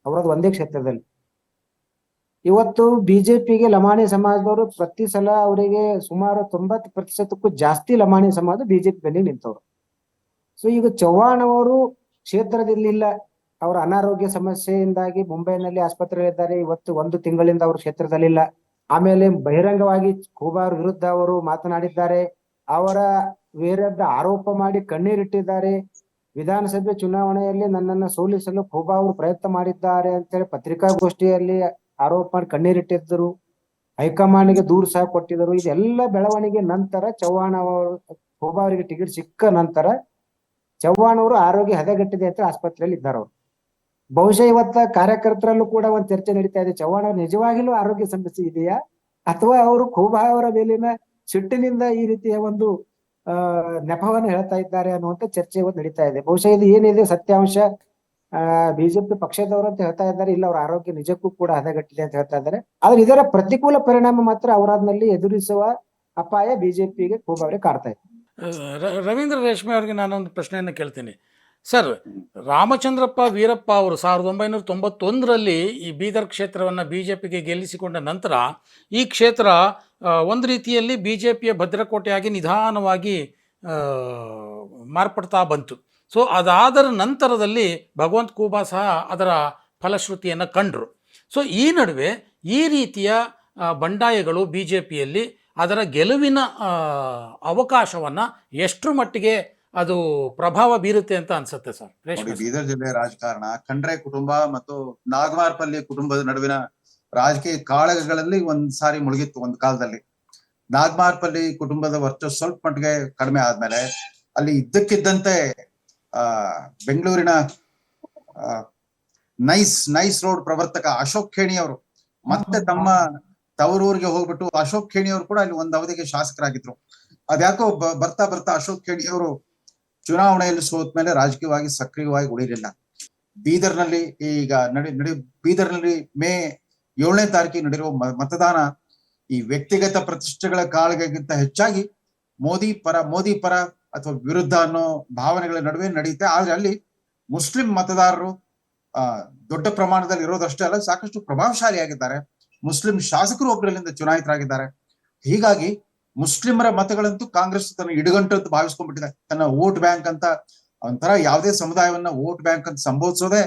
ಔರಾದ್ ಒಂದೇ ಕ್ಷೇತ್ರದಲ್ಲಿ. ಇವತ್ತು ಬಿಜೆಪಿಗೆ ಲಮಾಣಿ ಸಮಾಜದವರು ಪ್ರತಿ ಸಲ ಅವರಿಗೆ ಸುಮಾರು 90%ಕ್ಕೂ ಜಾಸ್ತಿ ಲಮಾಣಿ ಸಮಾಜ ಬಿಜೆಪಿ ಬೆನ್ನಿಗೆ ನಿಂತವ್ರು. ಸೊ ಈಗ ಚವ್ಹಾಣ್ ಅವರು ಕ್ಷೇತ್ರದಲ್ಲಿಲ್ಲ, ಅವರ ಅನಾರೋಗ್ಯ ಸಮಸ್ಯೆಯಿಂದಾಗಿ ಮುಂಬೈನಲ್ಲಿ ಆಸ್ಪತ್ರೆಯಲ್ಲಿದ್ದಾರೆ. ಇವತ್ತು 1 ತಿಂಗಳಿಂದ ಅವರು ಕ್ಷೇತ್ರದಲ್ಲಿಲ್ಲ. ಆಮೇಲೆ ಬಹಿರಂಗವಾಗಿ ಖೂಬಾ ಅವ್ರ ವಿರುದ್ಧ ಅವರು ಮಾತನಾಡಿದ್ದಾರೆ, ಅವರ ವಿರುದ್ಧ ಆರೋಪ ಮಾಡಿ ಕಣ್ಣೀರಿಟ್ಟಿದ್ದಾರೆ. ವಿಧಾನಸಭೆ ಚುನಾವಣೆಯಲ್ಲಿ ನನ್ನನ್ನು ಸೋಲಿಸಲು ಖೂಬಾ ಅವರು ಪ್ರಯತ್ನ ಮಾಡಿದ್ದಾರೆ ಅಂತೇಳಿ ಪತ್ರಿಕಾಗೋಷ್ಠಿಯಲ್ಲಿ ಆರೋಪ ಮಾಡಿ ಕಣ್ಣೀರಿಟ್ಟಿದ್ದರು. ಹೈಕಮಾಂಡ್ಗೆ ದೂರು ಸಹ ಕೊಟ್ಟಿದ್ದರು. ಇದೆಲ್ಲ ಬೆಳವಣಿಗೆ ನಂತರ ಚವ್ಹಾಣ್ ಅವರು ಖೂಬಾ ಅವರಿಗೆ ಟಿಕೆಟ್ ಸಿಕ್ಕ ನಂತರ ಚವ್ಹಾಣ್ ಅವರು ಆರೋಗ್ಯ ಹದಗೆಟ್ಟಿದೆ ಅಂತ ಆಸ್ಪತ್ರೆಯಲ್ಲಿ ಇದ್ದಾರೆ ಅವರು. ಬಹುಶಃ ಇವತ್ತ ಕಾರ್ಯಕರ್ತರಲ್ಲೂ ಕೂಡ ಒಂದು ಚರ್ಚೆ ನಡೀತಾ ಇದೆ, ಚವ್ಹಾಣ್ ಅವರು ನಿಜವಾಗಿಲೂ ಆರೋಗ್ಯ ಸಮಸ್ಯೆ ಇದೆಯಾ ಅಥವಾ ಅವರು ಖೂಬಾ ಅವರ ಮೇಲಿನ ಸಿಟ್ಟಿನಿಂದ ಈ ರೀತಿಯ ಒಂದು ನೆಪವನ್ನು ಹೇಳ್ತಾ ಇದ್ದಾರೆ ಅನ್ನುವಂತ ಚರ್ಚೆ ಇವತ್ತು ನಡೀತಾ ಇದೆ. ಬಹುಶಃ ಇದು ಏನಿದೆ ಸತ್ಯಾಂಶ ಬಿಜೆಪಿ ಪಕ್ಷದವರು ಅಂತ ಹೇಳ್ತಾ ಇದ್ದಾರೆ, ಇಲ್ಲ ಅವ್ರ ಆರೋಗ್ಯ ನಿಜಕ್ಕೂ ಕೂಡ ಹದಗೆಟ್ಟಿದೆ ಅಂತ ಹೇಳ್ತಾ ಇದ್ದಾರೆ. ಆದ್ರೆ ಇದರ ಪ್ರತಿಕೂಲ ಪರಿಣಾಮ ಮಾತ್ರ ಅವರದ್ನಲ್ಲಿ ಎದುರಿಸುವ ಅಪಾಯ ಬಿಜೆಪಿಗೆ ಖೂಬಾವರಿ ಕಾಡ್ತಾ ಇದೆ. ರವೀಂದ್ರ ರೇಷ್ಮೆ ಅವರಿಗೆ ನಾನೊಂದು ಪ್ರಶ್ನೆಯನ್ನು ಕೇಳ್ತೀನಿ. ಸರ್, ರಾಮಚಂದ್ರಪ್ಪ ವೀರಪ್ಪ ಅವರು 1991ರಲ್ಲಿ ಈ ಬೀದರ್ ಕ್ಷೇತ್ರವನ್ನು ಬಿ ಜೆ ಪಿಗೆ ಗೆಲ್ಲಿಸಿಕೊಂಡ ನಂತರ ಈ ಕ್ಷೇತ್ರ ಒಂದು ರೀತಿಯಲ್ಲಿ ಬಿ ಜೆ ಪಿಯ ಭದ್ರಕೋಟೆಯಾಗಿ ನಿಧಾನವಾಗಿ ಮಾರ್ಪಡ್ತಾ ಬಂತು. ಸೊ ಅದಾದರ ನಂತರದಲ್ಲಿ ಭಗವಂತ ಖೂಬಾ ಸಹ ಅದರ ಫಲಶ್ರುತಿಯನ್ನು ಕಂಡರು. ಸೊ ಈ ನಡುವೆ ಈ ರೀತಿಯ ಬಂಡಾಯಗಳು ಬಿ ಜೆ ಪಿಯಲ್ಲಿ ಅದರ ಗೆಲುವಿನ ಅವಕಾಶವನ್ನು ಎಷ್ಟರ ಮಟ್ಟಿಗೆ ಅದು ಪ್ರಭಾವ ಬೀರುತ್ತೆ ಅಂತ ಅನ್ಸುತ್ತೆ ಸರ್? ನೋಡಿ, ಬೀದರ್ ಜಿಲ್ಲೆಯ ರಾಜಕಾರಣ ಖಂಡ್ರೆ ಕುಟುಂಬ ಮತ್ತು ನಾಗಮಾರ್ಪಲ್ಲಿ ಕುಟುಂಬದ ನಡುವಿನ ರಾಜಕೀಯ ಕಾಳಗಗಳಲ್ಲಿ ಒಂದ್ ಸಾರಿ ಮುಳುಗಿತ್ತು ಒಂದು ಕಾಲದಲ್ಲಿ. ನಾಗಮಾರ್ಪಲ್ಲಿ ಕುಟುಂಬದ ವರ್ಚಸ್ಸು ಸ್ವಲ್ಪ ಮಟ್ಟಿಗೆ ಕಡಿಮೆ ಆದ್ಮೇಲೆ ಅಲ್ಲಿ ಇದ್ದಕ್ಕಿದ್ದಂತೆ ಬೆಂಗಳೂರಿನ ನೈಸ್ ರೋಡ್ ಪ್ರವರ್ತಕ ಅಶೋಕ್ ಖೇಣಿ ಅವರು ಮತ್ತೆ ತಮ್ಮ ತವರೂರಿಗೆ ಹೋಗ್ಬಿಟ್ಟು ಅಶೋಕ್ ಖೇಣಿ ಅವರು ಕೂಡ ಅಲ್ಲಿ ಒಂದ್ ಅವಧಿಗೆ ಶಾಸಕರಾಗಿದ್ರು. ಅದ್ಯಾಕೋ ಬರ್ತಾ ಅಶೋಕ್ ಖೇಣಿ ಅವರು ಚುನಾವಣೆಯಲ್ಲಿ ಸೋತ ಮೇಲೆ ರಾಜಕೀಯವಾಗಿ ಸಕ್ರಿಯವಾಗಿ ಉಳಿಲಿಲ್ಲ. ಬೀದರ್ನಲ್ಲಿ ಈಗ ಬೀದರ್ನಲ್ಲಿ ಮೇ 7ನೇ ತಾರೀಕಿಗೆ ನಡೆಯುವ ಮತದಾನ ಈ ವ್ಯಕ್ತಿಗತ ಪ್ರತಿಷ್ಠೆಗಳ ಕಾಳಗಕ್ಕಿಂತ ಹೆಚ್ಚಾಗಿ ಮೋದಿ ಪರ ಅಥವಾ ವಿರುದ್ಧ ಅನ್ನೋ ಭಾವನೆಗಳ ನಡುವೆ ನಡೆಯುತ್ತೆ. ಆದ್ರೆ ಅಲ್ಲಿ ಮುಸ್ಲಿಂ ಮತದಾರರು ದೊಡ್ಡ ಪ್ರಮಾಣದಲ್ಲಿ ಇರೋದಷ್ಟೇ ಅಲ್ಲ, ಸಾಕಷ್ಟು ಪ್ರಭಾವಶಾಲಿಯಾಗಿದ್ದಾರೆ. ಮುಸ್ಲಿಂ ಶಾಸಕರು ಒಬ್ಬರಲ್ಲಿಂದ ಚುನಾಯಿತರಾಗಿದ್ದಾರೆ. ಹೀಗಾಗಿ ಮುಸ್ಲಿಮರ ಮತಗಳಂತೂ ಕಾಂಗ್ರೆಸ್ ತನ್ನ ಇಡುಗಂಟು ಅಂತ ಭಾವಿಸ್ಕೊಂಡ್ಬಿಟ್ಟಿದೆ. ತನ್ನ ವೋಟ್ ಬ್ಯಾಂಕ್ ಅಂತ ಒಂಥರ ಯಾವುದೇ ಸಮುದಾಯವನ್ನ ವೋಟ್ ಬ್ಯಾಂಕ್ ಅಂತ ಸಂಬೋಧಿಸೋದೇ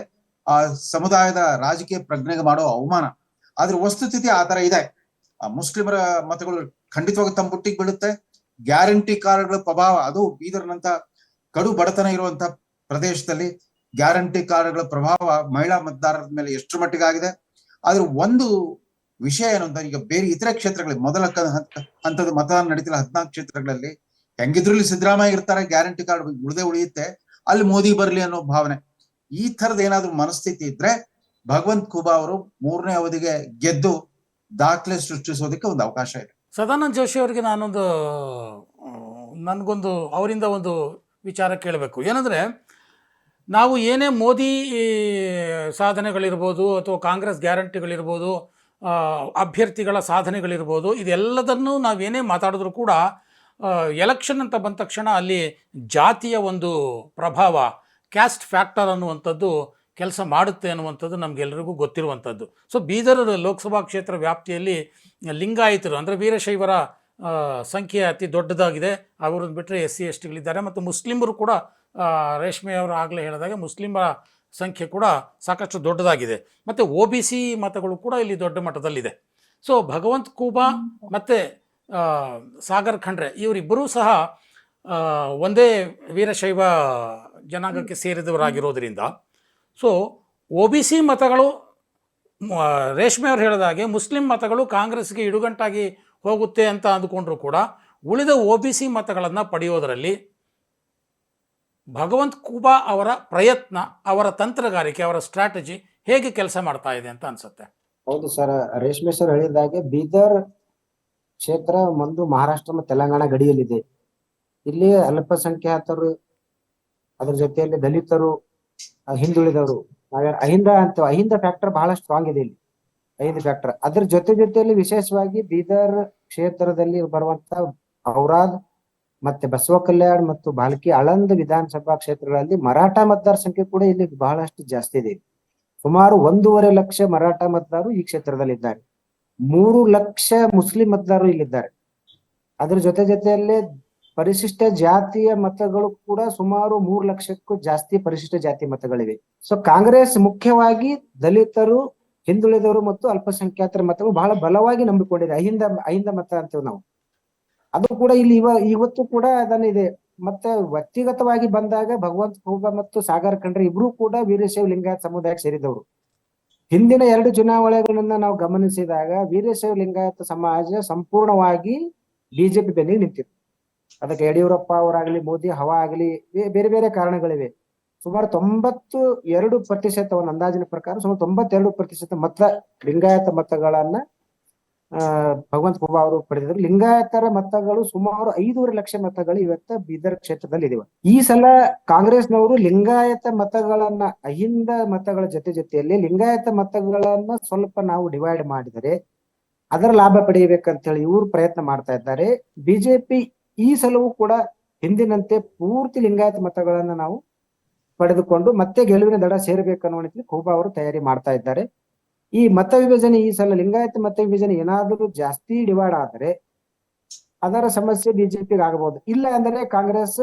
ಆ ಸಮುದಾಯದ ರಾಜಕೀಯ ಪ್ರಜ್ಞೆಗೆ ಮಾಡೋ ಅವಮಾನ. ಆದ್ರೆ ವಸ್ತುಸ್ಥಿತಿ ಆ ತರ ಇದೆ. ಆ ಮುಸ್ಲಿಮರ ಮತಗಳು ಖಂಡಿತವಾಗಿ ತಮ್ಮ ಬುಟ್ಟಿಗೆ ಬೀಳುತ್ತೆ. ಗ್ಯಾರಂಟಿ ಕಾರ್ಡ್ಗಳ ಪ್ರಭಾವ, ಅದು ಬೀದರ್ನಂತ ಕಡು ಬಡತನ ಇರುವಂತ ಪ್ರದೇಶದಲ್ಲಿ ಗ್ಯಾರಂಟಿ ಕಾರ್ಡ್ಗಳ ಪ್ರಭಾವ ಮಹಿಳಾ ಮತದಾರರ ಮೇಲೆ ಎಷ್ಟರ ಮಟ್ಟಿಗೆ ಆಗಿದೆ. ಆದ್ರೆ ಒಂದು ವಿಷಯ ಏನು ಅಂತ, ಈಗ ಬೇರೆ ಇತರೆ ಕ್ಷೇತ್ರಗಳಲ್ಲಿ ಮೊದಲ ಹಂತದ ಮತದಾನ ನಡೀತಿಲ್ಲ 14 ಕ್ಷೇತ್ರಗಳಲ್ಲಿ, ಹೆಂಗಿದ್ರಲ್ಲಿ ಸಿದ್ದರಾಮಯ್ಯ ಇರ್ತಾರೆ, ಗ್ಯಾರಂಟಿ ಕಾರ್ಡ್ ಉಳಿಯುತ್ತೆ, ಅಲ್ಲಿ ಮೋದಿ ಬರ್ಲಿ ಅನ್ನೋ ಭಾವನೆ. ಈ ತರದ ಏನಾದ್ರು ಮನಸ್ಥಿತಿ ಇದ್ರೆ ಭಗವಂತ ಖೂಬಾ ಅವರು 3ನೇ ಅವಧಿಗೆ ಗೆದ್ದು ದಾಖಲೆ ಸೃಷ್ಟಿಸೋದಕ್ಕೆ ಒಂದು ಅವಕಾಶ ಇದೆ. ಸದಾನಂದ ಜೋಶಿ ಅವರಿಗೆ ನನಗೊಂದು ಅವರಿಂದ ಒಂದು ವಿಚಾರ ಕೇಳಬೇಕು. ಏನಂದರೆ, ನಾವು ಏನೇ ಮೋದಿ ಸಾಧನೆಗಳಿರ್ಬೋದು ಅಥವಾ ಕಾಂಗ್ರೆಸ್ ಗ್ಯಾರಂಟಿಗಳಿರ್ಬೋದು, ಅಭ್ಯರ್ಥಿಗಳ ಸಾಧನೆಗಳಿರ್ಬೋದು, ಇದೆಲ್ಲದನ್ನು ನಾವೇನೇ ಮಾತಾಡಿದ್ರೂ ಕೂಡ ಎಲೆಕ್ಷನ್ ಅಂತ ಬಂದ ತಕ್ಷಣ ಅಲ್ಲಿ ಜಾತಿಯ ಒಂದು ಪ್ರಭಾವ, ಕ್ಯಾಸ್ಟ್ ಫ್ಯಾಕ್ಟರ್ ಅನ್ನುವಂಥದ್ದು ಕೆಲಸ ಮಾಡುತ್ತೆ ಅನ್ನುವಂಥದ್ದು ನಮಗೆಲ್ಲರಿಗೂ ಗೊತ್ತಿರುವಂಥದ್ದು. ಸೊ ಬೀದರ್ ಲೋಕಸಭಾ ಕ್ಷೇತ್ರ ವ್ಯಾಪ್ತಿಯಲ್ಲಿ ಲಿಂಗಾಯತರು ಅಂದರೆ ವೀರಶೈವರ ಸಂಖ್ಯೆ ಅತಿ ದೊಡ್ಡದಾಗಿದೆ. ಅವರನ್ನು ಬಿಟ್ಟರೆ SC STಗಳಿದ್ದಾರೆ ಮತ್ತು ಮುಸ್ಲಿಮರು ಕೂಡ, ರೇಷ್ಮೆ ಅವರು ಆಗಲೇ ಹೇಳಿದಾಗ ಮುಸ್ಲಿಮರ ಸಂಖ್ಯೆ ಕೂಡ ಸಾಕಷ್ಟು ದೊಡ್ಡದಾಗಿದೆ. ಮತ್ತು OBC ಮತಗಳು ಕೂಡ ಇಲ್ಲಿ ದೊಡ್ಡ ಮಟ್ಟದಲ್ಲಿದೆ. ಸೊ ಭಗವಂತ ಖೂಬಾ ಮತ್ತು ಸಾಗರ್ ಖಂಡ್ರೆ ಇವರಿಬ್ಬರೂ ಸಹ ಒಂದೇ ವೀರಶೈವ ಜನಾಂಗಕ್ಕೆ ಸೇರಿದವರಾಗಿರೋದ್ರಿಂದ ಸೊ OBC ಮತಗಳು, ರೇಷ್ಮೆ ಅವರು ಹೇಳಿದಾಗೆ ಮುಸ್ಲಿಂ ಮತಗಳು ಕಾಂಗ್ರೆಸ್ಗೆ ಇಡುಗಂಟಾಗಿ ಹೋಗುತ್ತೆ ಅಂತ ಅಂದುಕೊಂಡ್ರು ಕೂಡ ಉಳಿದ OBC ಮತಗಳನ್ನು ಪಡೆಯೋದರಲ್ಲಿ ಭಗವಂತ ಖೂಬಾ ಅವರ ಪ್ರಯತ್ನ, ಅವರ ತಂತ್ರಗಾರಿಕೆ, ಅವರ ಸ್ಟ್ರಾಟಜಿ ಹೇಗೆ ಕೆಲಸ ಮಾಡ್ತಾ ಇದೆ ಅಂತ ಅನ್ಸುತ್ತೆ? ಹೌದು ಸರ್, ರೇಷ್ಮೆ ಸರ್ ಹೇಳಿದಾಗೆ ಬೀದರ್ ಕ್ಷೇತ್ರ ಒಂದು ಮಹಾರಾಷ್ಟ್ರ ಮತ್ತು ತೆಲಂಗಾಣ ಗಡಿಯಲ್ಲಿದೆ. ಇಲ್ಲಿ ಅಲ್ಪಸಂಖ್ಯಾತರು, ಅದ್ರ ಜೊತೆಯಲ್ಲಿ ದಲಿತರು, ಹಿಂದುಳಿದವರು, ಅಹಿಂದ ಫ್ಯಾಕ್ಟರ್ ಬಹಳ ಸ್ಟ್ರಾಂಗ್ ಇದೆ ಇಲ್ಲಿ, ಅಹಿಂದ ಫ್ಯಾಕ್ಟರ್. ಅದ್ರ ಜೊತೆಯಲ್ಲಿ ವಿಶೇಷವಾಗಿ ಬೀದರ್ ಕ್ಷೇತ್ರದಲ್ಲಿ ಬರುವಂತ ಔರಾದ್ ಮತ್ತೆ ಬಸವ ಕಲ್ಯಾಣ್ ಮತ್ತು ಬಾಲ್ಕಿ ಆಳಂದ್ ವಿಧಾನಸಭಾ ಕ್ಷೇತ್ರಗಳಲ್ಲಿ ಮರಾಠ ಮತದಾರ ಸಂಖ್ಯೆ ಕೂಡ ಇಲ್ಲಿ ಬಹಳಷ್ಟು ಜಾಸ್ತಿ ಇದೆ. ಸುಮಾರು 1.5 ಲಕ್ಷ ಮರಾಠ ಮತದಾರರು ಈ ಕ್ಷೇತ್ರದಲ್ಲಿ ಇದ್ದಾರೆ. 3 ಲಕ್ಷ ಮುಸ್ಲಿಂ ಮತದಾರರು ಇಲ್ಲಿದ್ದಾರೆ. ಅದ್ರ ಜೊತೆಯಲ್ಲೇ ಪರಿಶಿಷ್ಟ ಜಾತಿಯ ಮತಗಳು ಕೂಡ ಸುಮಾರು 3 ಲಕ್ಷಕ್ಕೂ ಜಾಸ್ತಿ ಪರಿಶಿಷ್ಟ ಜಾತಿ ಮತಗಳಿವೆ. ಸೊ ಕಾಂಗ್ರೆಸ್ ಮುಖ್ಯವಾಗಿ ದಲಿತರು, ಹಿಂದುಳಿದವರು ಮತ್ತು ಅಲ್ಪಸಂಖ್ಯಾತರ ಮತಗಳು ಬಹಳ ಬಲವಾಗಿ ನಂಬಿಕೊಂಡಿದೆ. ಅಹಿಂದ ಮತ ಅಂತೀವಿ ನಾವು. ಅದು ಕೂಡ ಇಲ್ಲಿ ಇವತ್ತು ಕೂಡ ಅದನ್ನಿದೆ. ಮತ್ತೆ ವ್ಯಕ್ತಿಗತವಾಗಿ ಬಂದಾಗ ಭಗವಂತ ಖೂಬಾ ಮತ್ತು ಸಾಗರ್ ಖಂಡ್ರೆ ಇಬ್ರು ಕೂಡ ವೀರಶೈವ ಲಿಂಗಾಯತ ಸಮುದಾಯಕ್ಕೆ ಸೇರಿದವರು. ಹಿಂದಿನ 2 ಚುನಾವಣೆಗಳನ್ನ ನಾವು ಗಮನಿಸಿದಾಗ ವೀರಶೈವ ಲಿಂಗಾಯತ ಸಮಾಜ ಸಂಪೂರ್ಣವಾಗಿ ಬಿಜೆಪಿ ಬೆನ್ನಿಗೆ ನಿಂತಿತ್ತು. ಅದಕ್ಕೆ ಯಡಿಯೂರಪ್ಪ ಅವರಾಗ್ಲಿ, ಮೋದಿ ಹವಾ ಆಗಲಿ, ಬೇರೆ ಬೇರೆ ಕಾರಣಗಳಿವೆ. ಸುಮಾರು 92% ಒಂದು ಅಂದಾಜಿನ ಪ್ರಕಾರ ಸುಮಾರು 92% ಲಿಂಗಾಯತ ಮತಗಳನ್ನ ಭಗವಂತ ಖೂಬಾ ಅವರು ಪಡೆದಿದ್ರು. ಲಿಂಗಾಯತರ ಮತಗಳು ಸುಮಾರು 5.5 ಲಕ್ಷ ಮತಗಳು ಇವತ್ತ ಬೀದರ್ ಕ್ಷೇತ್ರದಲ್ಲಿ ಇದಾವೆ. ಈ ಸಲ ಕಾಂಗ್ರೆಸ್ನವರು ಲಿಂಗಾಯತ ಮತಗಳನ್ನ ಅಹಿಂದ ಮತಗಳ ಜೊತೆಯಲ್ಲಿ ಲಿಂಗಾಯತ ಮತಗಳನ್ನ ಸ್ವಲ್ಪ ನಾವು ಡಿವೈಡ್ ಮಾಡಿದರೆ ಅದರ ಲಾಭ ಪಡೆಯಬೇಕಂತ ಹೇಳಿ ಇವರು ಪ್ರಯತ್ನ ಮಾಡ್ತಾ ಇದ್ದಾರೆ. ಬಿಜೆಪಿ ಈ ಸಲವೂ ಕೂಡ ಹಿಂದಿನಂತೆ ಪೂರ್ತಿ ಲಿಂಗಾಯತ ಮತಗಳನ್ನ ನಾವು ಪಡೆದುಕೊಂಡು ಮತ್ತೆ ಗೆಲುವಿನ ದಡ ಸೇರಬೇಕನ್ನೋ ನಿಟ್ಟಿನಲ್ಲಿ ಖೂಬಾ ಅವರು ತಯಾರಿ ಮಾಡ್ತಾ ಇದ್ದಾರೆ. ಈ ಮತ ವಿಭಜನೆ ಈ ಸಲ ಲಿಂಗಾಯತ ಮತ ವಿಭಜನೆ ಏನಾದರೂ ಜಾಸ್ತಿ ಡಿವೈಡ್ ಆದರೆ ಅದರ ಸಮಸ್ಯೆ ಬಿಜೆಪಿಗೆ ಆಗಬಹುದು. ಇಲ್ಲ ಅಂದ್ರೆ ಕಾಂಗ್ರೆಸ್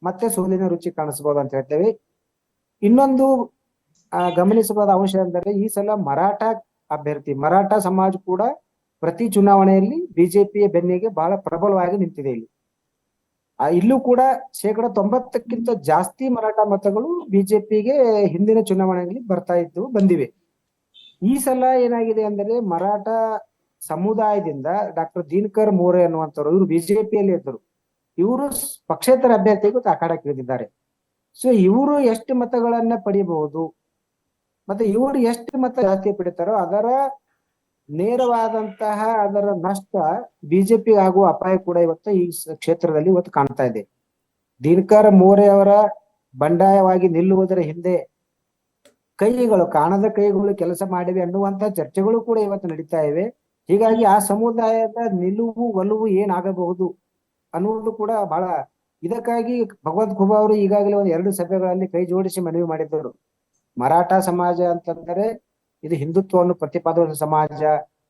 ಮತ್ತೆ ಸೋಲಿನ ರುಚಿ ಕಾಣಿಸಬಹುದು ಅಂತ ಹೇಳ್ತೇವೆ. ಇನ್ನೊಂದು ಗಮನಿಸಬಹುದಾದ ಅಂಶ ಎಂದರೆ ಈ ಸಲ ಮರಾಠ ಅಭ್ಯರ್ಥಿ, ಮರಾಠ ಸಮಾಜ ಕೂಡ ಪ್ರತಿ ಚುನಾವಣೆಯಲ್ಲಿ ಬಿಜೆಪಿಯ ಬೆನ್ನಿಗೆ ಬಹಳ ಪ್ರಬಲವಾಗಿ ನಿಂತಿದೆ. ಇಲ್ಲೂ ಕೂಡ 90% ಜಾಸ್ತಿ ಮರಾಠ ಮತಗಳು ಬಿಜೆಪಿಗೆ ಹಿಂದಿನ ಚುನಾವಣೆಯಲ್ಲಿ ಬಂದಿವೆ. ಈ ಸಲ ಏನಾಗಿದೆ ಅಂದರೆ ಮರಾಠ ಸಮುದಾಯದಿಂದ ಡಾಕ್ಟರ್ ದಿನಕರ್ ಮೋರೆ ಅನ್ನುವಂಥವ್ರು, ಇವರು ಬಿಜೆಪಿಯಲ್ಲಿ ಇದ್ದರು, ಇವರು ಪಕ್ಷೇತರ ಅಭ್ಯರ್ಥಿಗೂ ಅಖಾಡಕ್ಕಿಳಿದಿದ್ದಾರೆ. ಸೊ ಇವರು ಎಷ್ಟು ಮತಗಳನ್ನ ಪಡಿಬಹುದು ಮತ್ತೆ ಇವರು ಎಷ್ಟು ಮತ ಜಾಸ್ತಿ ಪಡಿತಾರೋ ಅದರ ನೇರವಾದಂತಹ ಅದರ ನಷ್ಟ ಬಿಜೆಪಿ ಆಗುವ ಅಪಾಯ ಕೂಡ ಇವತ್ತು ಈ ಕ್ಷೇತ್ರದಲ್ಲಿ ಇವತ್ತು ಕಾಣ್ತಾ ಇದೆ. ದಿನಕರ್ ಮೋರೆ ಅವರ ಬಂಡಾಯವಾಗಿ ನಿಲ್ಲುವುದರ ಹಿಂದೆ ಕಾಣದ ಕೈಗಳು ಕೆಲಸ ಮಾಡಿವೆ ಅನ್ನುವಂತ ಚರ್ಚೆಗಳು ಕೂಡ ಇವತ್ತು ನಡೀತಾ ಇವೆ. ಹೀಗಾಗಿ ಆ ಸಮುದಾಯದ ನಿಲುವು ಒಲವು ಏನಾಗಬಹುದು ಅನ್ನುವುದು ಕೂಡ ಬಹಳ. ಇದಕ್ಕಾಗಿ ಭಗವಂತ ಖೂಬಾ ಅವರು ಈಗಾಗಲೇ 2 ಸಭೆಗಳಲ್ಲಿ ಕೈ ಜೋಡಿಸಿ ಮನವಿ ಮಾಡಿದ್ದರು. ಮರಾಠ ಸಮಾಜ ಅಂತಂದರೆ ಇದು ಹಿಂದುತ್ವವನ್ನು ಪ್ರತಿಪಾದಿಸುವ ಸಮಾಜ,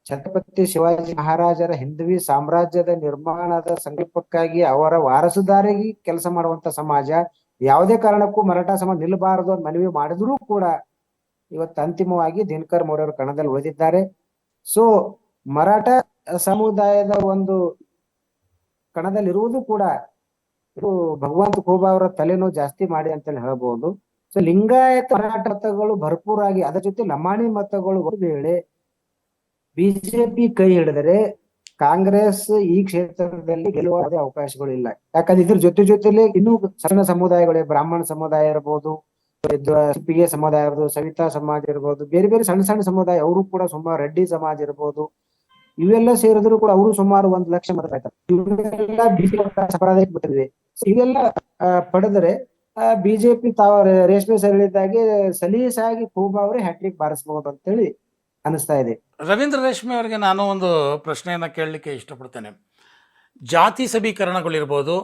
ಛತ್ರಪತಿ ಶಿವಾಜಿ ಮಹಾರಾಜರ ಹಿಂದವಿ ಸಾಮ್ರಾಜ್ಯದ ನಿರ್ಮಾಣದ ಸಂಕಲ್ಪಕ್ಕಾಗಿ ಅವರ ವಾರಸುದಾರಿಗೆ ಕೆಲಸ ಮಾಡುವಂತ ಸಮಾಜ. ಯಾವುದೇ ಕಾರಣಕ್ಕೂ ಮರಾಠ ಸಮಾಜ ನಿಲ್ಲಬಾರದು ಅಂತ ಮನವಿ ಮಾಡಿದ್ರೂ ಕೂಡ ಇವತ್ತು ಅಂತಿಮವಾಗಿ ದಿನಕರ್ ಮೋರೆ ಅವರು ಕಣದಲ್ಲಿ ಉಳಿದಿದ್ದಾರೆ. ಸೊ ಮರಾಠ ಸಮುದಾಯದ ಒಂದು ಕಣದಲ್ಲಿರುವುದು ಕೂಡ ಇದು ಭಗವಂತ ಖೂಬಾ ಅವರ ತಲೆನೋವು ಜಾಸ್ತಿ ಮಾಡಿ ಅಂತೇಳಿ ಹೇಳಬಹುದು. ಸೊ ಲಿಂಗಾಯತ ಮರಾಠ ಮತಗಳು ಭರ್ಪೂರಾಗಿ, ಅದರ ಜೊತೆ ಲಮಾಣಿ ಮತಗಳು ಒಂದು ವೇಳೆ ಬಿಜೆಪಿ ಕೈ ಹಿಡಿದರೆ ಕಾಂಗ್ರೆಸ್ ಈ ಕ್ಷೇತ್ರದಲ್ಲಿ ಗೆಲ್ಲುವ ಅವಕಾಶಗಳು ಇಲ್ಲ. ಯಾಕಂದ್ರೆ ಇದ್ರ ಜೊತೆಲೆ ಇನ್ನೂ ಸಣ್ಣ ಸಮುದಾಯಗಳು, ಬ್ರಾಹ್ಮಣ ಸಮುದಾಯ ಇರಬಹುದು, ಸಿಪಿಗೆ ಸಮುದಾಯ ಇರ್ಬೋದು, ಸವಿತಾ ಸಮಾಜ ಇರ್ಬೋದು, ಬೇರೆ ಸಣ್ಣ ಸಮುದಾಯ ಅವರು ಕೂಡ ಸುಮಾರು, ರೆಡ್ಡಿ ಸಮಾಜ ಇರ್ಬೋದು, ಇವೆಲ್ಲ ಸೇರಿದ್ರು ಕೂಡ ಅವರು ಸುಮಾರು 1 ಲಕ್ಷ ಮತ ಪಡ್ತಾರೆ. ಇವೆಲ್ಲ ಬಿಜೆಪಿ ಬಿಟ್ಟಿವೆ. ಇವೆಲ್ಲ ಪಡೆದರೆ ಬಿಜೆಪಿ ತಾವ ರೇಷ್ಮೆ ಸರಳಿದ್ದಾಗೆ ಸಲೀಸಾಗಿ ಖೂಬಾ ಅವರೇ ಹ್ಯಾಟ್ರಿಕ್ ಬಾರಿಸಬಹುದು ಅಂತೇಳಿ ಅನಿಸ್ತಾ ಇದೆ. ರವೀಂದ್ರ ರೇಷ್ಮೆ ಅವರಿಗೆ ನಾನು ಒಂದು ಪ್ರಶ್ನೆಯನ್ನು ಕೇಳಲಿಕ್ಕೆ ಇಷ್ಟಪಡ್ತೇನೆ. ಜಾತಿ ಸಮೀಕರಣಗಳಿರ್ಬೋದು,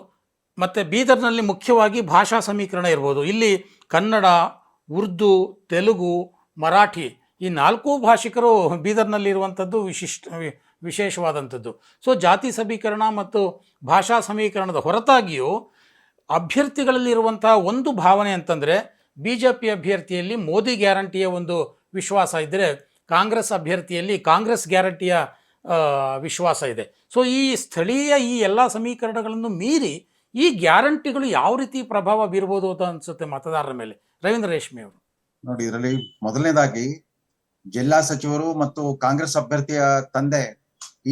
ಮತ್ತು ಬೀದರ್ನಲ್ಲಿ ಮುಖ್ಯವಾಗಿ ಭಾಷಾ ಸಮೀಕರಣ ಇರ್ಬೋದು. ಇಲ್ಲಿ ಕನ್ನಡ, ಉರ್ದು, ತೆಲುಗು, ಮರಾಠಿ ಈ 4 ಭಾಷಿಕರು ಬೀದರ್ನಲ್ಲಿರುವಂಥದ್ದು ವಿಶೇಷವಾದಂಥದ್ದು. ಸೊ ಜಾತಿ ಸಮೀಕರಣ ಮತ್ತು ಭಾಷಾ ಸಮೀಕರಣದ ಹೊರತಾಗಿಯೂ ಅಭ್ಯರ್ಥಿಗಳಲ್ಲಿರುವಂತಹ ಒಂದು ಭಾವನೆ ಅಂತಂದರೆ ಬಿ ಜೆ ಪಿ ಅಭ್ಯರ್ಥಿಯಲ್ಲಿ ಮೋದಿ ಗ್ಯಾರಂಟಿಯ ಒಂದು ವಿಶ್ವಾಸ ಇದ್ದರೆ ಕಾಂಗ್ರೆಸ್ ಅಭ್ಯರ್ಥಿಯಲ್ಲಿ ಕಾಂಗ್ರೆಸ್ ಗ್ಯಾರಂಟಿಯ ವಿಶ್ವಾಸ ಇದೆ. ಸೊ ಈ ಸ್ಥಳೀಯ ಈ ಎಲ್ಲ ಸಮೀಕರಣಗಳನ್ನು ಮೀರಿ ಈ ಗ್ಯಾರಂಟಿಗಳು ಯಾವ ರೀತಿ ಪ್ರಭಾವ ಬೀರ್ಬೋದು ಅಂತ ಅನ್ಸುತ್ತೆ ಮತದಾರರ ಮೇಲೆ? ರವೀಂದ್ರ ರೇಷ್ಮೆ ಅವರು ನೋಡಿ, ಇದರಲ್ಲಿ ಮೊದಲನೇದಾಗಿ ಜಿಲ್ಲಾ ಸಚಿವರು ಮತ್ತು ಕಾಂಗ್ರೆಸ್ ಅಭ್ಯರ್ಥಿಯ ತಂದೆ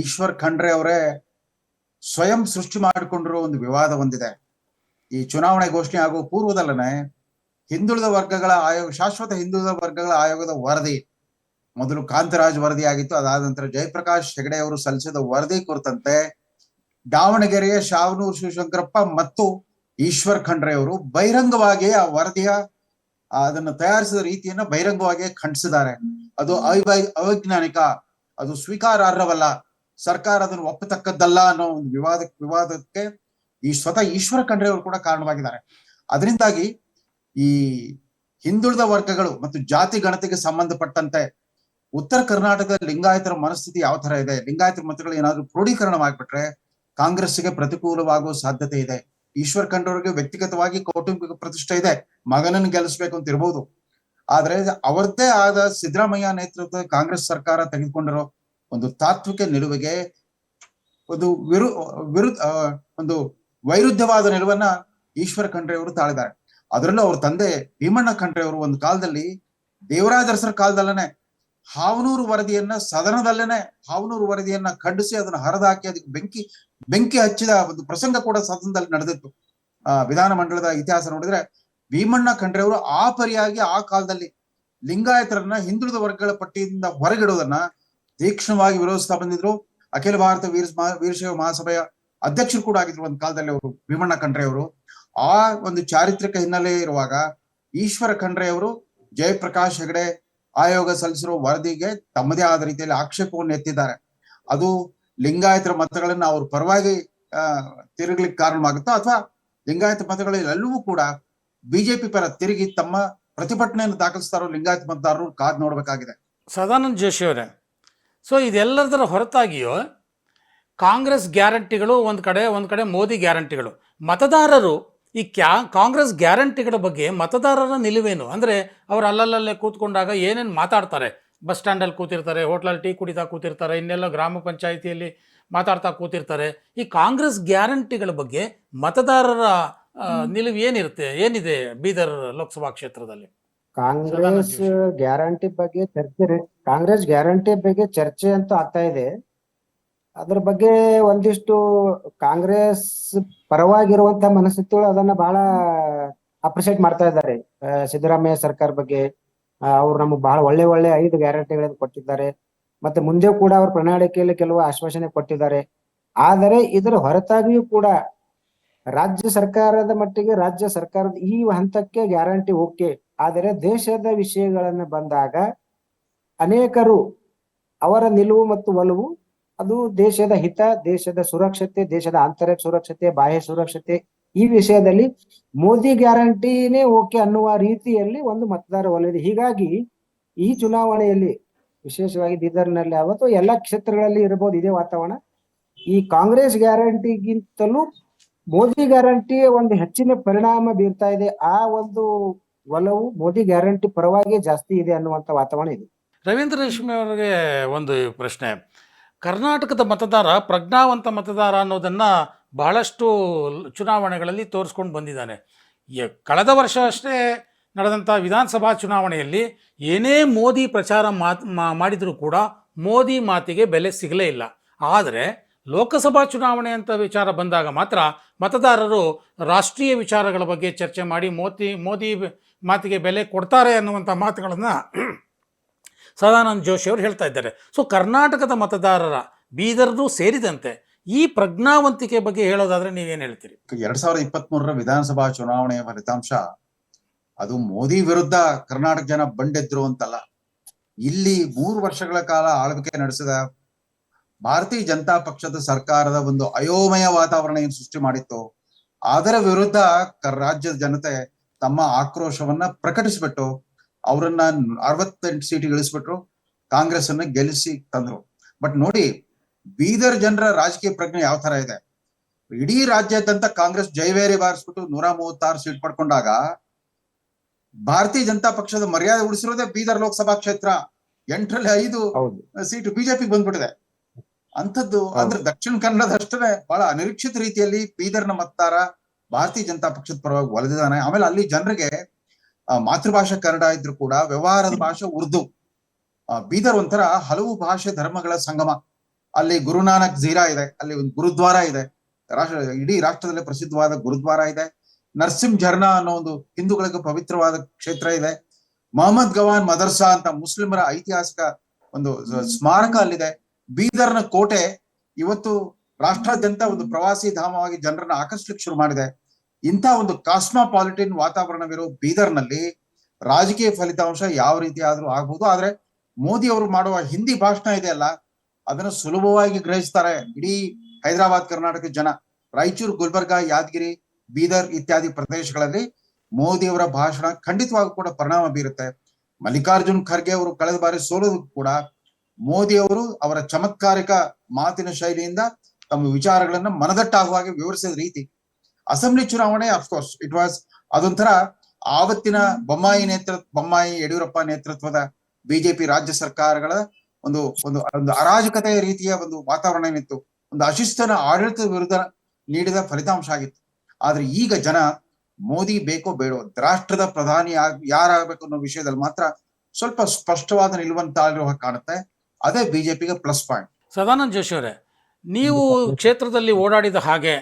ಈಶ್ವರ್ ಖಂಡ್ರೆ ಅವರೇ ಸ್ವಯಂ ಸೃಷ್ಟಿ ಮಾಡಿಕೊಂಡಿರೋ ಒಂದು ವಿವಾದ ಹೊಂದಿದೆ. ಈ ಚುನಾವಣೆ ಘೋಷಣೆ ಆಗುವ ಪೂರ್ವದಲ್ಲೇ ಹಿಂದುಳಿದ ವರ್ಗಗಳ ಆಯೋಗ, ಶಾಶ್ವತ ಹಿಂದುಳಿದ ವರ್ಗಗಳ ಆಯೋಗದ ವರದಿ, ಮೊದಲು ಕಾಂತರಾಜ್ ವರದಿ ಆಗಿತ್ತು, ಅದಾದ ನಂತರ ಜಯಪ್ರಕಾಶ್ ಹೆಗಡೆ ಅವರು ಸಲ್ಲಿಸಿದ ವರದಿ ಕುರಿತಂತೆ ದಾವಣಗೆರೆಯ ಶಾವನೂರು ಶಿವಶಂಕರಪ್ಪ ಮತ್ತು ಈಶ್ವರ್ ಖಂಡ್ರೆ ಅವರು ಬಹಿರಂಗವಾಗಿ ಆ ವರದಿಯ ಅದನ್ನು ತಯಾರಿಸಿದ ರೀತಿಯನ್ನ ಬಹಿರಂಗವಾಗಿ ಖಂಡಿಸಿದ್ದಾರೆ. ಅದು ಅವೈಜ್ಞಾನಿಕ, ಅದು ಸ್ವೀಕಾರಾರ್ಹವಲ್ಲ, ಸರ್ಕಾರ ಅದನ್ನು ಒಪ್ಪತಕ್ಕದ್ದಲ್ಲ ಅನ್ನೋ ಒಂದು ವಿವಾದಕ್ಕೆ ಸ್ವತಃ ಈಶ್ವರ ಖಂಡ್ರೆ ಅವರು ಕೂಡ ಕಾರಣವಾಗಿದ್ದಾರೆ. ಅದರಿಂದಾಗಿ ಈ ಹಿಂದುಳಿದ ವರ್ಗಗಳು ಮತ್ತು ಜಾತಿ ಗಣತಿಗೆ ಸಂಬಂಧಪಟ್ಟಂತೆ ಉತ್ತರ ಕರ್ನಾಟಕದ ಲಿಂಗಾಯತರ ಮನಸ್ಥಿತಿ ಯಾವ ತರ ಇದೆ, ಲಿಂಗಾಯತರ ಮತಗಳು ಏನಾದ್ರು ಕ್ರೋಢೀಕರಣವಾಗ್ಬಿಟ್ರೆ ಕಾಂಗ್ರೆಸ್ಗೆ ಪ್ರತಿಕೂಲವಾಗುವ ಸಾಧ್ಯತೆ ಇದೆ. ಈಶ್ವರ್ ಖಂಡ್ರೆ ಅವರಿಗೆ ವ್ಯಕ್ತಿಗತವಾಗಿ ಕೌಟುಂಬಿಕ ಪ್ರತಿಷ್ಠೆ ಇದೆ, ಮಗನನ್ನು ಗೆಲ್ಲಿಸ್ಬೇಕು ಅಂತ ಇರಬಹುದು. ಆದ್ರೆ ಅವರದ್ದೇ ಆದ ಸಿದ್ದರಾಮಯ್ಯ ನೇತೃತ್ವದ ಕಾಂಗ್ರೆಸ್ ಸರ್ಕಾರ ತೆಗೆದುಕೊಂಡಿರೋ ಒಂದು ತಾತ್ವಿಕ ನಿಲುವಿಗೆ ಒಂದು ವೈರುಧ್ಯವಾದ ನಿಲುವನ್ನ ಈಶ್ವರ್ ಖಂಡ್ರೆ ಅವರು ತಾಳಿದ್ದಾರೆ. ಅದರಲ್ಲೂ ಅವ್ರ ತಂದೆ ಭೀಮಣ್ಣ ಖಂಡ್ರೆ ಅವರು ಒಂದು ಕಾಲದಲ್ಲಿ ದೇವರಾಜ ಅರಸರ ಕಾಲದಲ್ಲೇನೆ ಹಾವನೂರು ವರದಿಯನ್ನ ಸದನದಲ್ಲೇನೆ ಹಾವನೂರು ವರದಿಯನ್ನ ಖಂಡಿಸಿ ಅದನ್ನ ಹರಿದಾಕಿ ಅದಕ್ಕೆ ಬೆಂಕಿ ಹಚ್ಚಿದ ಒಂದು ಪ್ರಸಂಗ ಕೂಡ ಸದನದಲ್ಲಿ ನಡೆದಿತ್ತು. ವಿಧಾನ ಮಂಡಲದ ಇತಿಹಾಸ ನೋಡಿದ್ರೆ ಭೀಮಣ್ಣ ಖಂಡ್ರೆ ಅವರು ಆ ಪರಿಯಾಗಿ ಆ ಕಾಲದಲ್ಲಿ ಲಿಂಗಾಯತರನ್ನ ಹಿಂದುಳಿದ ವರ್ಗಗಳ ಪಟ್ಟಿಯಿಂದ ಹೊರಗಿಡುವುದನ್ನ ತೀಕ್ಷ್ಣವಾಗಿ ವಿರೋಧಿಸ್ತಾ ಬಂದಿದ್ರು. ಅಖಿಲ ಭಾರತ ವೀರಶೈವ ಮಹಾಸಭೆಯ ಅಧ್ಯಕ್ಷರು ಕೂಡ ಆಗಿದ್ರು ಒಂದು ಕಾಲದಲ್ಲಿ ಅವರು, ಭೀಮಣ್ಣ ಖಂಡ್ರೆ ಅವರು. ಆ ಒಂದು ಚಾರಿತ್ರಿಕ ಹಿನ್ನೆಲೆ ಇರುವಾಗ ಈಶ್ವರ ಖಂಡ್ರೆ ಅವರು ಜಯಪ್ರಕಾಶ್ ಹೆಗಡೆ ಆಯೋಗ ಸಲ್ಲಿಸಿರುವ ವರದಿಗೆ ತಮ್ಮದೇ ಆದ ರೀತಿಯಲ್ಲಿ ಆಕ್ಷೇಪವನ್ನು ಎತ್ತಿದ್ದಾರೆ. ಅದು ಲಿಂಗಾಯತರ ಮತಗಳನ್ನ ಅವ್ರ ಪರವಾಗಿ ತಿರುಗ್ಲಿಕ್ಕೆ ಕಾರಣವಾಗುತ್ತೋ, ಅಥವಾ ಲಿಂಗಾಯತ ಮತಗಳೆಲ್ಲವೂ ಕೂಡ ಬಿಜೆಪಿ ಪರ ತಿರುಗಿ ತಮ್ಮ ಪ್ರತಿಭಟನೆಯನ್ನು ದಾಖಲಿಸ್ತಾರೋ ಲಿಂಗಾಯತ ಮತದಾರರು ಕಾದ್ ನೋಡ್ಬೇಕಾಗಿದೆ. ಸದಾನಂದ ಜೋಶಿ ಅವರೇ, ಸೊ ಇದೆಲ್ಲದರ ಹೊರತಾಗಿಯೂ ಕಾಂಗ್ರೆಸ್ ಗ್ಯಾರಂಟಿಗಳು ಒಂದು ಕಡೆ ಮೋದಿ ಗ್ಯಾರಂಟಿಗಳು, ಮತದಾರರು ಈ ಕಾಂಗ್ರೆಸ್ ಗ್ಯಾರಂಟಿಗಳ ಬಗ್ಗೆ ಮತದಾರರ ನಿಲುವೇನು? ಅಂದರೆ ಅವರು ಅಲ್ಲಲ್ಲೇ ಕೂತ್ಕೊಂಡಾಗ ಏನೇನು ಮಾತಾಡ್ತಾರೆ, ಬಸ್ ಸ್ಟ್ಯಾಂಡಲ್ಲಿ ಕೂತಿರ್ತಾರೆ, ಹೋಟ್ಲಲ್ಲಿ ಟೀ ಕುಡಿತಾ ಕೂತಿರ್ತಾರೆ, ಇನ್ನೆಲ್ಲ ಗ್ರಾಮ ಪಂಚಾಯಿತಿಯಲ್ಲಿ ಮಾತಾಡ್ತಾ ಕೂತಿರ್ತಾರೆ. ಈ ಕಾಂಗ್ರೆಸ್ ಗ್ಯಾರಂಟಿಗಳ ಬಗ್ಗೆ ಮತದಾರರ ನಿಲುವು ಏನಿದೆ ಬೀದರ್ ಲೋಕಸಭಾ ಕ್ಷೇತ್ರದಲ್ಲಿ? ಕಾಂಗ್ರೆಸ್ ಗ್ಯಾರಂಟಿ ಬಗ್ಗೆ ಕಾಂಗ್ರೆಸ್ ಗ್ಯಾರಂಟಿ ಬಗ್ಗೆ ಚರ್ಚೆ ಅಂತೂ ಆಗ್ತಾ ಇದೆ. ಅದ್ರ ಬಗ್ಗೆ ಒಂದಿಷ್ಟು ಕಾಂಗ್ರೆಸ್ ಪರವಾಗಿರುವಂತಹ ಮನಸ್ಥಿತಿಗಳು ಅದನ್ನ ಬಹಳ ಅಪ್ರಿಶಿಯೇಟ್ ಮಾಡ್ತಾ ಇದ್ದಾರೆ. ಸಿದ್ದರಾಮಯ್ಯ ಸರ್ಕಾರ ಬಗ್ಗೆ ಅವ್ರು ನಮ್ಗೆ ಬಹಳ ಒಳ್ಳೆ 5 ಗ್ಯಾರಂಟಿಗಳನ್ನು ಕೊಟ್ಟಿದ್ದಾರೆ. ಮತ್ತೆ ಮುಂದೆ ಕೂಡ ಅವ್ರ ಪ್ರಣಾಳಿಕೆಯಲ್ಲಿ ಕೆಲವು ಆಶ್ವಾಸನೆ ಕೊಟ್ಟಿದ್ದಾರೆ. ಆದರೆ ಇದರ ಹೊರತಾಗಿಯೂ ಕೂಡ ರಾಜ್ಯ ಸರ್ಕಾರದ ಮಟ್ಟಿಗೆ ರಾಜ್ಯ ಸರ್ಕಾರದ ಈ ಹಂತಕ್ಕೆ ಗ್ಯಾರಂಟಿ ಓಕೆ, ಆದರೆ ದೇಶದ ವಿಷಯಗಳನ್ನ ಬಂದಾಗ ಅನೇಕರು ಅವರ ನಿಲುವು ಮತ್ತು ಒಲವು ಅದು ದೇಶದ ಹಿತ, ದೇಶದ ಸುರಕ್ಷತೆ, ದೇಶದ ಆಂತರಿಕ ಸುರಕ್ಷತೆ, ಬಾಹ್ಯ ಸುರಕ್ಷತೆ, ಈ ವಿಷಯದಲ್ಲಿ ಮೋದಿ ಗ್ಯಾರಂಟಿನೇ ಓಕೆ ಅನ್ನುವ ರೀತಿಯಲ್ಲಿ ಒಂದು ಮತದಾರ ಒಲವಿದೆ. ಹೀಗಾಗಿ ಈ ಚುನಾವಣೆಯಲ್ಲಿ ವಿಶೇಷವಾಗಿ ಬೀದರ್ನಲ್ಲಿ ಅವತ್ತು ಎಲ್ಲಾ ಕ್ಷೇತ್ರಗಳಲ್ಲಿ ಇರಬಹುದು ಇದೇ ವಾತಾವರಣ. ಈ ಕಾಂಗ್ರೆಸ್ ಗ್ಯಾರಂಟಿಗಿಂತಲೂ ಮೋದಿ ಗ್ಯಾರಂಟಿ ಒಂದು ಹೆಚ್ಚಿನ ಪರಿಣಾಮ ಬೀರ್ತಾ ಇದೆ. ಆ ಒಂದು ಒಲವು ಮೋದಿ ಗ್ಯಾರಂಟಿ ಪರವಾಗಿ ಜಾಸ್ತಿ ಇದೆ ಅನ್ನುವಂತ ವಾತಾವರಣ ಇದೆ. ರವೀಂದ್ರ ರೇಷ್ಮೆ ಅವರಿಗೆ ಒಂದು ಪ್ರಶ್ನೆ. ಕರ್ನಾಟಕದ ಮತದಾರ ಪ್ರಜ್ಞಾವಂತ ಮತದಾರ ಅನ್ನೋದನ್ನು ಬಹಳಷ್ಟು ಚುನಾವಣೆಗಳಲ್ಲಿ ತೋರಿಸ್ಕೊಂಡು ಬಂದಿದ್ದಾನೆ. ಕಳೆದ ವರ್ಷ ಅಷ್ಟೇ ನಡೆದಂಥ ವಿಧಾನಸಭಾ ಚುನಾವಣೆಯಲ್ಲಿ ಏನೇ ಮೋದಿ ಪ್ರಚಾರ ಮಾಡಿದರೂ ಕೂಡ ಮೋದಿ ಮಾತಿಗೆ ಬೆಲೆ ಸಿಗಲೇ ಇಲ್ಲ. ಆದರೆ ಲೋಕಸಭಾ ಚುನಾವಣೆ ಅಂತ ವಿಚಾರ ಬಂದಾಗ ಮಾತ್ರ ಮತದಾರರು ರಾಷ್ಟ್ರೀಯ ವಿಚಾರಗಳ ಬಗ್ಗೆ ಚರ್ಚೆ ಮಾಡಿ ಮೋದಿ ಮಾತಿಗೆ ಬೆಲೆ ಕೊಡ್ತಾರೆ ಅನ್ನುವಂಥ ಮಾತುಗಳನ್ನು ಸದಾನಂದ ಜೋಶಿ ಅವರು ಹೇಳ್ತಾ ಇದ್ದಾರೆ. ಸೊ ಕರ್ನಾಟಕದ ಮತದಾರರ ಬೀದರ್ದು ಸೇರಿದಂತೆ ಈ ಪ್ರಜ್ಞಾವಂತಿಕೆ ಬಗ್ಗೆ ಹೇಳೋದಾದ್ರೆ ನೀವೇನು ಹೇಳ್ತೀರಿ? 2023 ವಿಧಾನಸಭಾ ಚುನಾವಣೆಯ ಫಲಿತಾಂಶ ಅದು ಮೋದಿ ವಿರುದ್ಧ ಕರ್ನಾಟಕ ಜನ ಬಂಡೆದ್ರು ಅಂತಲ್ಲ. ಇಲ್ಲಿ 3 ವರ್ಷಗಳ ಕಾಲ ಆಳ್ವಿಕೆ ನಡೆಸಿದ ಭಾರತೀಯ ಜನತಾ ಪಕ್ಷದ ಸರ್ಕಾರದ ಒಂದು ಅಯೋಮಯ ವಾತಾವರಣ ಏನು ಸೃಷ್ಟಿ ಮಾಡಿತ್ತು, ಅದರ ವಿರುದ್ಧ ರಾಜ್ಯದ ಜನತೆ ತಮ್ಮ ಆಕ್ರೋಶವನ್ನ ಪ್ರಕಟಿಸ್ಬಿಟ್ಟು ಅವರನ್ನ 68 ಸೀಟ್ ಇಳಿಸ್ಬಿಟ್ರು, ಕಾಂಗ್ರೆಸ್ ಅನ್ನ ಗೆಲ್ಲಿಸಿ ತಂದ್ರು. ಬಟ್ ನೋಡಿ, ಬೀದರ್ ಜನರ ರಾಜಕೀಯ ಪ್ರಜ್ಞೆ ಯಾವ ತರ ಇದೆ. ಇಡೀ ರಾಜ್ಯಾದ್ಯಂತ ಕಾಂಗ್ರೆಸ್ ಜೈವೇರಿ ಬಾರಿಸ್ಬಿಟ್ಟು 136 ಸೀಟ್ ಪಡ್ಕೊಂಡಾಗ ಭಾರತೀಯ ಜನತಾ ಪಕ್ಷದ ಮರ್ಯಾದೆ ಉಳಿಸಿರೋದೇ ಬೀದರ್ ಲೋಕಸಭಾ ಕ್ಷೇತ್ರ. 8ರಲ್ಲಿ 5 ಸೀಟ್ ಬಿಜೆಪಿ ಬಂದ್ಬಿಟ್ಟಿದೆ. ಅಂಥದ್ದು ಅಂದ್ರೆ ದಕ್ಷಿಣ ಕನ್ನಡದಷ್ಟೇ ಬಹಳ ಅನಿರೀಕ್ಷಿತ ರೀತಿಯಲ್ಲಿ ಬೀದರ್ನ ಮತದಾರ ಭಾರತೀಯ ಜನತಾ ಪಕ್ಷದ ಪರವಾಗಿ ಒಲಿದಿದ್ದಾನೆ. ಆಮೇಲೆ ಅಲ್ಲಿ ಜನರಿಗೆ ಮಾತೃಭಾಷೆ ಕನ್ನಡ ಇದ್ರು ಕೂಡ ವ್ಯವಹಾರದ ಭಾಷೆ ಉರ್ದು. ಬೀದರ್ ಒಂಥರ ಹಲವು ಭಾಷೆ ಧರ್ಮಗಳ ಸಂಗಮ. ಅಲ್ಲಿ ಗುರುನಾನಕ್ ಝೀರಾ ಇದೆ, ಅಲ್ಲಿ ಒಂದು ಗುರುದ್ವಾರ ಇದೆ, ಇಡೀ ರಾಷ್ಟ್ರದಲ್ಲೇ ಪ್ರಸಿದ್ಧವಾದ ಗುರುದ್ವಾರ ಇದೆ. ನರ್ಸಿಂ ಝರ್ನಾ ಅನ್ನೋ ಒಂದು ಹಿಂದೂಗಳಿಗೆ ಪವಿತ್ರವಾದ ಕ್ಷೇತ್ರ ಇದೆ. ಮೊಹಮ್ಮದ್ ಗವಾನ್ ಮದರ್ಸಾ ಅಂತ ಮುಸ್ಲಿಮರ ಐತಿಹಾಸಿಕ ಒಂದು ಸ್ಮಾರಕ ಅಲ್ಲಿದೆ. ಬೀದರ್ನ ಕೋಟೆ ಇವತ್ತು ರಾಷ್ಟ್ರಾದ್ಯಂತ ಒಂದು ಪ್ರವಾಸಿ ಧಾಮವಾಗಿ ಜನರನ್ನ ಆಕರ್ಷಿಸಲಿಕ್ಕೆ ಶುರು ಮಾಡಿದೆ. ಇಂಥ ಒಂದು ಕಾಸ್ಮೋಪಾಲಿಟನ್ ವಾತಾವರಣವಿರೋ ಬೀದರ್ನಲ್ಲಿ ರಾಜಕೀಯ ಫಲಿತಾಂಶ ಯಾವ ರೀತಿ ಆದ್ರೂ ಆಗ್ಬಹುದು. ಆದ್ರೆ ಮೋದಿ ಅವರು ಮಾಡುವ ಹಿಂದಿ ಭಾಷಣ ಇದೆಯಲ್ಲ, ಅದನ್ನು ಸುಲಭವಾಗಿ ಗ್ರಹಿಸ್ತಾರೆ ಇಡೀ ಹೈದರಾಬಾದ್ ಕರ್ನಾಟಕ ಜನ. ರಾಯಚೂರು, ಗುಲ್ಬರ್ಗಾ, ಯಾದಗಿರಿ, ಬೀದರ್ ಇತ್ಯಾದಿ ಪ್ರದೇಶಗಳಲ್ಲಿ ಮೋದಿ ಅವರ ಭಾಷಣ ಖಂಡಿತವಾಗಿ ಕೂಡ ಪರಿಣಾಮ ಬೀರುತ್ತೆ. ಮಲ್ಲಿಕಾರ್ಜುನ್ ಖರ್ಗೆ ಅವರು ಕಳೆದ ಬಾರಿ ಸೋಲೋದು ಕೂಡ ಮೋದಿ ಅವರು ಅವರ ಚಮತ್ಕಾರಿಕ ಮಾತಿನ ಶೈಲಿಯಿಂದ ತಮ್ಮ ವಿಚಾರಗಳನ್ನ ಮನದಟ್ಟಾಗುವ ಹಾಗೆ ವಿವರಿಸಿದ ರೀತಿ. ಅಸೆಂಬ್ಲಿ ಚುನಾವಣೆ ಅಫ್ಕೋರ್ಸ್ ಇಟ್ ವಾಸ್ ಅದೊಂಥರ ಆವತ್ತಿನ ಬೊಮ್ಮಾಯಿ ಯಡಿಯೂರಪ್ಪ ನೇತೃತ್ವದ ಬಿಜೆಪಿ ರಾಜ್ಯ ಸರ್ಕಾರಗಳ ಒಂದು ಒಂದು ಒಂದು ಅರಾಜಕತೆಯ ರೀತಿಯ ಒಂದು ವಾತಾವರಣ ಏನಿತ್ತು, ಒಂದು ಅಶಿಸ್ತನ ಆಡಳಿತದ ವಿರುದ್ಧ ನೀಡಿದ ಫಲಿತಾಂಶ ಆಗಿತ್ತು. ಆದ್ರೆ ಈಗ ಜನ ಮೋದಿ ಬೇಕೋ ಬೇಡೋ, ರಾಷ್ಟ್ರದ ಪ್ರಧಾನಿ ಯಾರಾಗಬೇಕು ಅನ್ನೋ ವಿಷಯದಲ್ಲಿ ಮಾತ್ರ ಸ್ವಲ್ಪ ಸ್ಪಷ್ಟವಾದ ನಿಲುವನ್ನು ತಾಳಿರುವ ಕಾಣುತ್ತೆ. ಅದೇ ಬಿಜೆಪಿಗೆ ಪ್ಲಸ್ ಪಾಯಿಂಟ್. ಸದಾನಂದ ಜೋಶಿ ಅವರೇ, ನೀವು ಕ್ಷೇತ್ರದಲ್ಲಿ ಓಡಾಡಿದ ಹಾಗೆ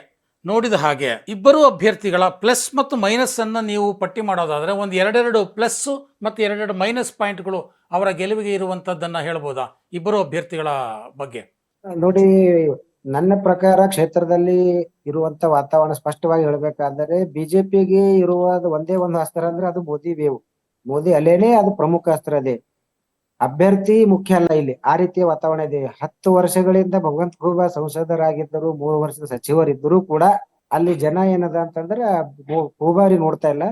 ನೋಡಿದ ಹಾಗೆ ಇಬ್ಬರು ಅಭ್ಯರ್ಥಿಗಳ ಪ್ಲಸ್ ಮತ್ತು ಮೈನಸ್ ಅನ್ನು ನೀವು ಪಟ್ಟಿ ಮಾಡೋದಾದರೆ ಒಂದು ಎರಡೆರಡು ಪ್ಲಸ್ ಮತ್ತು ಎರಡೆರಡು ಮೈನಸ್ ಪಾಯಿಂಟ್ಗಳು ಅವರ ಗೆಲುವಿಗೆ ಇರುವಂಥದ್ದನ್ನು ಹೇಳ್ಬೋದಾ ಇಬ್ಬರು ಅಭ್ಯರ್ಥಿಗಳ ಬಗ್ಗೆ? ನೋಡಿ, ನನ್ನ ಪ್ರಕಾರ ಕ್ಷೇತ್ರದಲ್ಲಿ ಇರುವಂತ ವಾತಾವರಣ ಸ್ಪಷ್ಟವಾಗಿ ಹೇಳ್ಬೇಕಾದರೆ ಬಿಜೆಪಿಗೆ ಇರುವ ಒಂದೇ ಒಂದು ಅಸ್ತ್ರ ಅಂದ್ರೆ ಅದು ಮೋದಿ ವೇವ್, ಮೋದಿ ಅಲೆನೇ ಅದು ಪ್ರಮುಖ ಅಸ್ತ್ರ ಇದೆ. ಅಭ್ಯರ್ಥಿ ಮುಖ್ಯ ಅಲ್ಲ ಇಲ್ಲಿ, ಆ ರೀತಿಯ ವಾತಾವರಣ ಇದೆ. 10 ವರ್ಷಗಳಿಂದ ಭಗವಂತ ಖೂಬಾ ಸಂಸದರಾಗಿದ್ದರು, 3 ವರ್ಷದ ಸಚಿವರಿದ್ದರೂ ಕೂಡ ಅಲ್ಲಿ ಜನ ಏನದ ಅಂತಂದ್ರೆ ಖೂಬಾರಿ ನೋಡ್ತಾ ಇಲ್ಲ,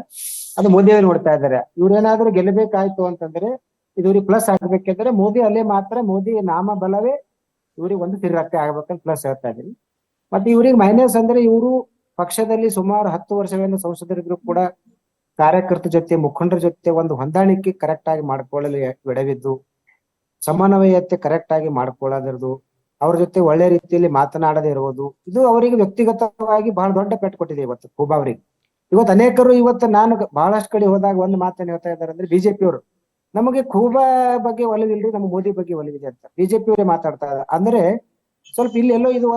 ಅದು ಮೋದಿಯವ್ರು ನೋಡ್ತಾ ಇದ್ದಾರೆ. ಇವ್ರೇನಾದ್ರೂ ಗೆಲ್ಲಬೇಕಾಯ್ತು ಅಂತಂದ್ರೆ ಇದು ಇವ್ರಿಗೆ ಪ್ಲಸ್ ಆಗ್ಬೇಕಂದ್ರೆ ಮೋದಿ ಅಲ್ಲೇ ಮಾತ್ರ, ಮೋದಿ ನಾಮ ಬಲವೇ ಇವ್ರಿಗೆ ಒಂದು ತಿರುಗತ್ತೆ ಆಗ್ಬೇಕಂತ ಪ್ಲಸ್ ಹೇಳ್ತಾ ಇದ್ದೀನಿ. ಮತ್ತೆ ಇವ್ರಿಗೆ ಮೈನಸ್ ಅಂದ್ರೆ ಇವರು ಪಕ್ಷದಲ್ಲಿ ಸುಮಾರು 10 ವರ್ಷಗಳಿಂದ ಸಂಸದರಿದ್ರು ಕೂಡ ಕಾರ್ಯಕರ್ತರ ಜೊತೆ, ಮುಖಂಡರ ಜೊತೆ ಒಂದು ಹೊಂದಾಣಿಕೆ ಕರೆಕ್ಟ್ ಆಗಿ ಮಾಡ್ಕೊಳ್ಳಲು ಎಡವಿದ್ದು, ಸಮನ್ವಯತೆ ಕರೆಕ್ಟ್ ಆಗಿ ಮಾಡ್ಕೊಳ್ಳೋದಿರೋದು, ಅವ್ರ ಜೊತೆ ಒಳ್ಳೆ ರೀತಿಯಲ್ಲಿ ಮಾತನಾಡದೇ ಇರುವುದು, ಇದು ಅವರಿಗೆ ವ್ಯಕ್ತಿಗತವಾಗಿ ಬಹಳ ದೊಡ್ಡ ಪೆಟ್ಟು ಕೊಟ್ಟಿದೆ ಇವತ್ತು ಖೂಬಾ ಅವರಿಗೆ. ಇವತ್ತು ಅನೇಕರು, ಇವತ್ತು ನಾನು ಬಹಳಷ್ಟು ಕಡೆ ಹೋದಾಗ ಒಂದು ಮಾತನ್ನ ಹೇಳ್ತಾ ಇದ್ದಾರೆ ಅಂದ್ರೆ ಬಿಜೆಪಿ ಅವರು, ನಮಗೆ ಖೂಬಾ ಬಗ್ಗೆ ಒಲವಿಲ್ರಿ, ನಮ್ಗೆ ಮೋದಿ ಬಗ್ಗೆ ಒಲವಿದೆ ಅಂತ ಬಿಜೆಪಿ ಅವರೇ ಮಾತಾಡ್ತಾ ಇದ್ದಾರೆ. ಅಂದ್ರೆ ಸ್ವಲ್ಪ ಇಲ್ಲಿ ಎಲ್ಲೋ ಇದು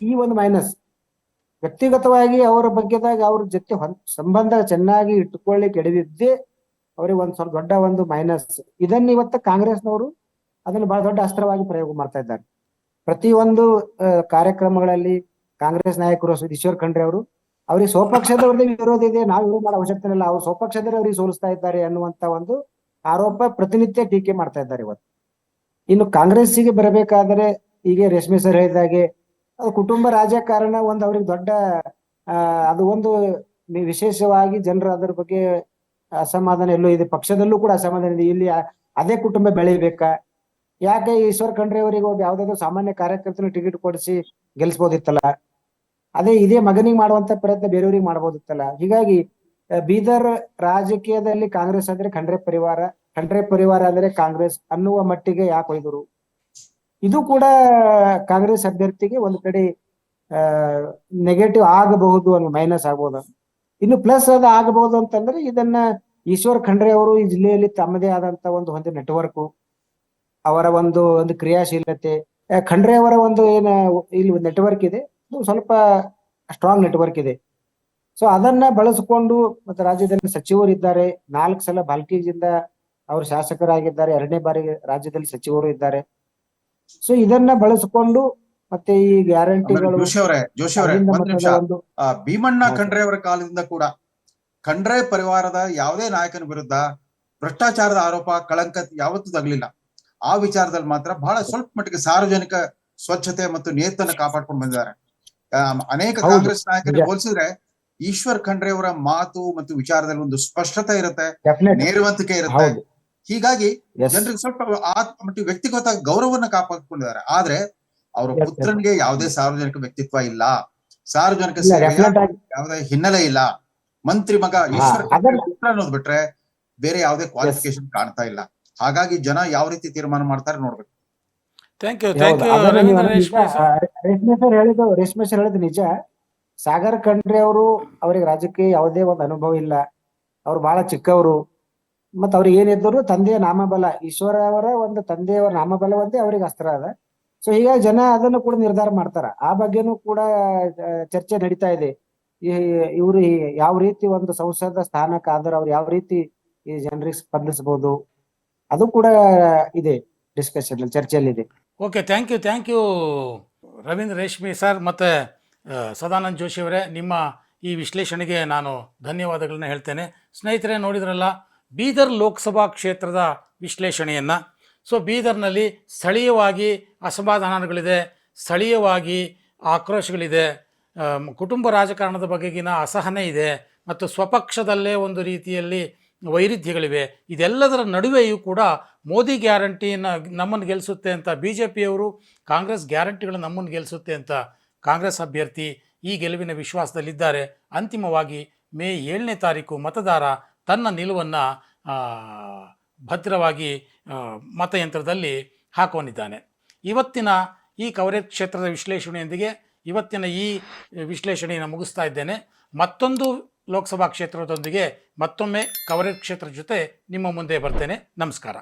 ಈ ಒಂದು ಮೈನಸ್, ವ್ಯಕ್ತಿಗತವಾಗಿ ಅವರ ಬಗ್ಗೆದಾಗ ಅವ್ರ ಜೊತೆ ಸಂಬಂಧ ಚೆನ್ನಾಗಿ ಇಟ್ಕೊಳ್ಳಿಕ್ಕೆ ಎಡವಿದ್ದೇ ಅವ್ರಿಗೆ ಒಂದ್ ಸ್ವಲ್ಪ ದೊಡ್ಡ ಒಂದು ಮೈನಸ್. ಇದನ್ನ ಇವತ್ತು ಕಾಂಗ್ರೆಸ್ನವರು ಅದನ್ನು ಬಹಳ ದೊಡ್ಡ ಅಸ್ತ್ರವಾಗಿ ಪ್ರಯೋಗ ಮಾಡ್ತಾ ಇದ್ದಾರೆ. ಪ್ರತಿಯೊಂದು ಕಾರ್ಯಕ್ರಮಗಳಲ್ಲಿ ಕಾಂಗ್ರೆಸ್ ನಾಯಕರು ಈಶ್ವರ್ ಖಂಡ್ರೆ ಅವರು, ಅವ್ರಿಗೆ ಸ್ವಪಕ್ಷದವ್ರದೇ ವಿರೋಧ ಇದೆ, ನಾವು ವಿರೋಧ ಮಾಡೋ ಅವಶ್ಯಕತೆ ಇಲ್ಲ, ಅವ್ರು ಸ್ವಪಕ್ಷದವರೇ ಅವ್ರಿಗೆ ಸೋಲಿಸ್ತಾ ಇದ್ದಾರೆ ಅನ್ನುವಂತ ಒಂದು ಆರೋಪ ಪ್ರತಿನಿತ್ಯ ಟೀಕೆ ಮಾಡ್ತಾ ಇದ್ದಾರೆ ಇವತ್ತು. ಇನ್ನು ಕಾಂಗ್ರೆಸ್ಸಿಗೆ ಬರಬೇಕಾದರೆ ಈಗ ರೇಷ್ಮೆ ಸರ್ ಹೇಳಿದಾಗೆ ಅದು ಕುಟುಂಬ ರಾಜಕಾರಣ ಒಂದು ಅವ್ರಿಗೆ ದೊಡ್ಡ ಅದು ಒಂದು ವಿಶೇಷವಾಗಿ ಜನರು ಅದರ ಬಗ್ಗೆ ಅಸಮಾಧಾನ ಎಲ್ಲೂ ಇದೆ, ಪಕ್ಷದಲ್ಲೂ ಕೂಡ ಅಸಮಾಧಾನ ಇದೆ. ಇಲ್ಲಿ ಅದೇ ಕುಟುಂಬ ಬೆಳಿಬೇಕಾ, ಯಾಕೆ ಈಶ್ವರ್ ಖಂಡ್ರೆ ಅವರಿಗೆ ಒಬ್ಬ ಯಾವ್ದಾದ್ರು ಸಾಮಾನ್ಯ ಕಾರ್ಯಕರ್ತನ ಟಿಕೆಟ್ ಕೊಡಿಸಿ ಗೆಲ್ಸ್ಬೋದಿತ್ತಲ್ಲ, ಇದೇ ಮಗನಿಗೆ ಮಾಡುವಂತ ಪ್ರಯತ್ನ ಬೇರೆಯವ್ರಿಗೆ ಮಾಡ್ಬೋದಿತ್ತಲ್ಲ. ಹೀಗಾಗಿ ಬೀದರ್ ರಾಜಕೀಯದಲ್ಲಿ ಕಾಂಗ್ರೆಸ್ ಅಂದ್ರೆ ಖಂಡ್ರೆ ಪರಿವಾರ ಅಂದ್ರೆ ಕಾಂಗ್ರೆಸ್ ಅನ್ನುವ ಮಟ್ಟಿಗೆ ಯಾಕೆ ಒಯ್ದರು. ಇದು ಕೂಡ ಕಾಂಗ್ರೆಸ್ ಅಭ್ಯರ್ಥಿಗೆ ಒಂದು ಕಡೆ ನೆಗೆಟಿವ್ ಆಗಬಹುದು, ಅನ್ನೋ ಮೈನಸ್ ಆಗ್ಬಹುದು. ಇನ್ನು ಪ್ಲಸ್ ಅದು ಆಗಬಹುದು ಅಂತಂದ್ರೆ ಇದನ್ನ ಈಶ್ವರ್ ಖಂಡ್ರೆ ಅವರು ಈ ಜಿಲ್ಲೆಯಲ್ಲಿ ತಮ್ಮದೇ ಆದಂತ ಒಂದು ನೆಟ್ವರ್ಕ್, ಅವರ ಒಂದು ಕ್ರಿಯಾಶೀಲತೆ, ಖಂಡ್ರೆ ಅವರ ಒಂದು ಇಲ್ಲಿ ನೆಟ್ವರ್ಕ್ ಇದೆ, ಸ್ವಲ್ಪ ಸ್ಟ್ರಾಂಗ್ ನೆಟ್ವರ್ಕ್ ಇದೆ. ಸೊ ಅದನ್ನ ಬಳಸಿಕೊಂಡು ಮತ್ತೆ ರಾಜ್ಯದಲ್ಲಿ ಸಚಿವರಿದ್ದಾರೆ, 4 ಸಲ ಬಾಲ್ಕೀಜಿಂದ ಅವರು ಶಾಸಕರಾಗಿದ್ದಾರೆ, 2ನೇ ಬಾರಿ ರಾಜ್ಯದಲ್ಲಿ ಸಚಿವರು ಇದ್ದಾರೆ. ಸೊ ಇದನ್ನ ಬಳಸಿಕೊಂಡು ಮತ್ತೆ ಈ ಗ್ಯಾರಂಟಿಗಳು ಜೋಶಿ ಅವರೇ ಒಂದ್ ನಿಮಿಷ, ಭೀಮಣ್ಣ ಖಂಡ್ರೆ ಅವರ ಕಾಲದಿಂದ ಕೂಡ ಖಂಡ್ರೆ ಪರಿವಾರದ ಯಾವುದೇ ನಾಯಕನ ವಿರುದ್ಧ ಭ್ರಷ್ಟಾಚಾರದ ಆರೋಪ, ಕಳಂಕ ಯಾವತ್ತೂ ತಗಲಿಲ್ಲ. ಆ ವಿಚಾರದಲ್ಲಿ ಮಾತ್ರ ಬಹಳ ಸ್ವಲ್ಪ ಮಟ್ಟಿಗೆ ಸಾರ್ವಜನಿಕ ಸ್ವಚ್ಛತೆ ಮತ್ತು ನಿಯತ್ತನ್ನು ಕಾಪಾಡ್ಕೊಂಡು ಬಂದಿದ್ದಾರೆ. ಅನೇಕ ಕಾಂಗ್ರೆಸ್ ನಾಯಕರಿಗೆ ಹೋಲಿಸಿದ್ರೆ ಈಶ್ವರ್ ಖಂಡ್ರೆ ಅವರ ಮಾತು ಮತ್ತು ವಿಚಾರದಲ್ಲಿ ಒಂದು ಸ್ಪಷ್ಟತೆ ಇರುತ್ತೆ, ನೇರವಂತಿಕೆ ಇರುತ್ತೆ. ಹೀಗಾಗಿ ಜನರಿಗೆ ಸ್ವಲ್ಪ ಮಟ್ಟಿಗೆ ವ್ಯಕ್ತಿಗತ ಗೌರವವನ್ನು ಕಾಪಾಡಿಕೊಂಡಿದ್ದಾರೆ. ಆದ್ರೆ ಅವರ ಪುತ್ರನಿಗೆ ಯಾವುದೇ ಸಾರ್ವಜನಿಕ ವ್ಯಕ್ತಿತ್ವ ಇಲ್ಲ, ಸಾರ್ವಜನಿಕ ಸೇವೆಯ ಯಾವುದೇ ಹಿನ್ನೆಲೆ ಇಲ್ಲ. ಮಂತ್ರಿ ಮಗ ಈಶ್ವರ್ ಖಂಡ್ರೆ ಪುತ್ರ ಅನ್ನೋದು ಬಿಟ್ರೆ ಬೇರೆ ಯಾವುದೇ ಕ್ವಾಲಿಫಿಕೇಶನ್ ಕಾಣ್ತಾ ಇಲ್ಲ. ಹಾಗಾಗಿ ಜನ ಯಾವ ರೀತಿ ತೀರ್ಮಾನ ಮಾಡ್ತಾರೆ ನೋಡ್ಬೇಕು. ರೇಷ್ಮೆ ಸರ್ ಹೇಳಿದ್ದು ನಿಜ. ಸಾಗರ್ ಖಂಡ್ರೆ ಅವರು, ಅವರಿಗೆ ರಾಜಕೀಯ ಯಾವುದೇ ಒಂದು ಅನುಭವ ಇಲ್ಲ, ಅವ್ರು ಬಹಳ ಚಿಕ್ಕವರು. ಮತ್ತ ಅವ್ರಿಗೆ ಏನಿದ್ರು ತಂದೆಯ ನಾಮಬಲ, ಈಶ್ವರ ಅವರ ಒಂದು ತಂದೆಯವರ ನಾಮಬಲ ಒಂದೇ ಅವ್ರಿಗೆ ಅಸ್ತ್ರ ಅದ. ಸೊ ಹೀಗಾಗಿ ಜನ ಅದನ್ನು ಕೂಡ ನಿರ್ಧಾರ ಮಾಡ್ತಾರ. ಆ ಬಗ್ಗೆನೂ ಕೂಡ ಚರ್ಚೆ ನಡೀತಾ ಇದೆ. ಇವ್ರು ಯಾವ ರೀತಿ ಒಂದು ಸಂಸದ ಸ್ಥಾನಕ್ಕೆ ಆದ್ರೆ ಅವ್ರು ಯಾವ ರೀತಿ ಈ ಜನರಿಗೆ ಸ್ಪಂದಿಸಬಹುದು, ಅದು ಕೂಡ ಇದೆ ಡಿಸ್ಕಷನ್, ಚರ್ಚೆಯಲ್ಲಿದೆ. Okay, thank you Ravindra Reshme sir ಮತ್ತು ಸದಾನಂದ ಜೋಶಿ ಅವರೇ, ನಿಮ್ಮ ಈ ವಿಶ್ಲೇಷಣೆಗೆ ನಾನು ಧನ್ಯವಾದಗಳನ್ನ ಹೇಳ್ತೇನೆ. ಸ್ನೇಹಿತರೆ, ನೋಡಿದ್ರಲ್ಲ ಬೀದರ್ ಲೋಕಸಭಾ ಕ್ಷೇತ್ರದ ವಿಶ್ಲೇಷಣೆಯನ್ನು. ಸೊ ಬೀದರ್ನಲ್ಲಿ ಸ್ಥಳೀಯವಾಗಿ ಅಸಮಾಧಾನಗಳಿದೆ, ಸ್ಥಳೀಯವಾಗಿ ಆಕ್ರೋಶಗಳಿದೆ, ಕುಟುಂಬ ರಾಜಕಾರಣದ ಬಗೆಗಿನ ಅಸಹನೆ ಇದೆ, ಮತ್ತು ಸ್ವಪಕ್ಷದಲ್ಲೇ ಒಂದು ರೀತಿಯಲ್ಲಿ ವೈರುಧ್ಯಗಳಿವೆ. ಇದೆಲ್ಲದರ ನಡುವೆಯೂ ಕೂಡ ಮೋದಿ ಗ್ಯಾರಂಟಿಯನ್ನು ನಮ್ಮನ್ನು ಗೆಲ್ಲಿಸುತ್ತೆ ಅಂತ BJPಯವರು, ಕಾಂಗ್ರೆಸ್ ಗ್ಯಾರಂಟಿಗಳು ನಮ್ಮನ್ನು ಗೆಲ್ಲಿಸುತ್ತೆ ಅಂತ ಕಾಂಗ್ರೆಸ್ ಅಭ್ಯರ್ಥಿ ಈ ಗೆಲುವಿನ ವಿಶ್ವಾಸದಲ್ಲಿದ್ದಾರೆ. ಅಂತಿಮವಾಗಿ ಮೇ 7ನೇ ತಾರೀಕು ಮತದಾರ ತನ್ನ ನಿಲುವನ್ನು ಭದ್ರವಾಗಿ ಮತಯಂತ್ರದಲ್ಲಿ ಹಾಕೊಂಡಿದ್ದಾನೆ. ಇವತ್ತಿನ ಈ ಕವರೇಜ್ ಕ್ಷೇತ್ರದ ವಿಶ್ಲೇಷಣೆಯೊಂದಿಗೆ ಇವತ್ತಿನ ಈ ವಿಶ್ಲೇಷಣೆಯನ್ನು ಮುಗಿಸ್ತಾ ಇದ್ದೇನೆ. ಮತ್ತೊಂದು ಲೋಕಸಭಾ ಕ್ಷೇತ್ರದೊಂದಿಗೆ ಮತ್ತೊಮ್ಮೆ ಕವರೇಜ್ ಕ್ಷೇತ್ರದ ಜೊತೆ ನಿಮ್ಮ ಮುಂದೆ ಬರ್ತೇನೆ. ನಮಸ್ಕಾರ.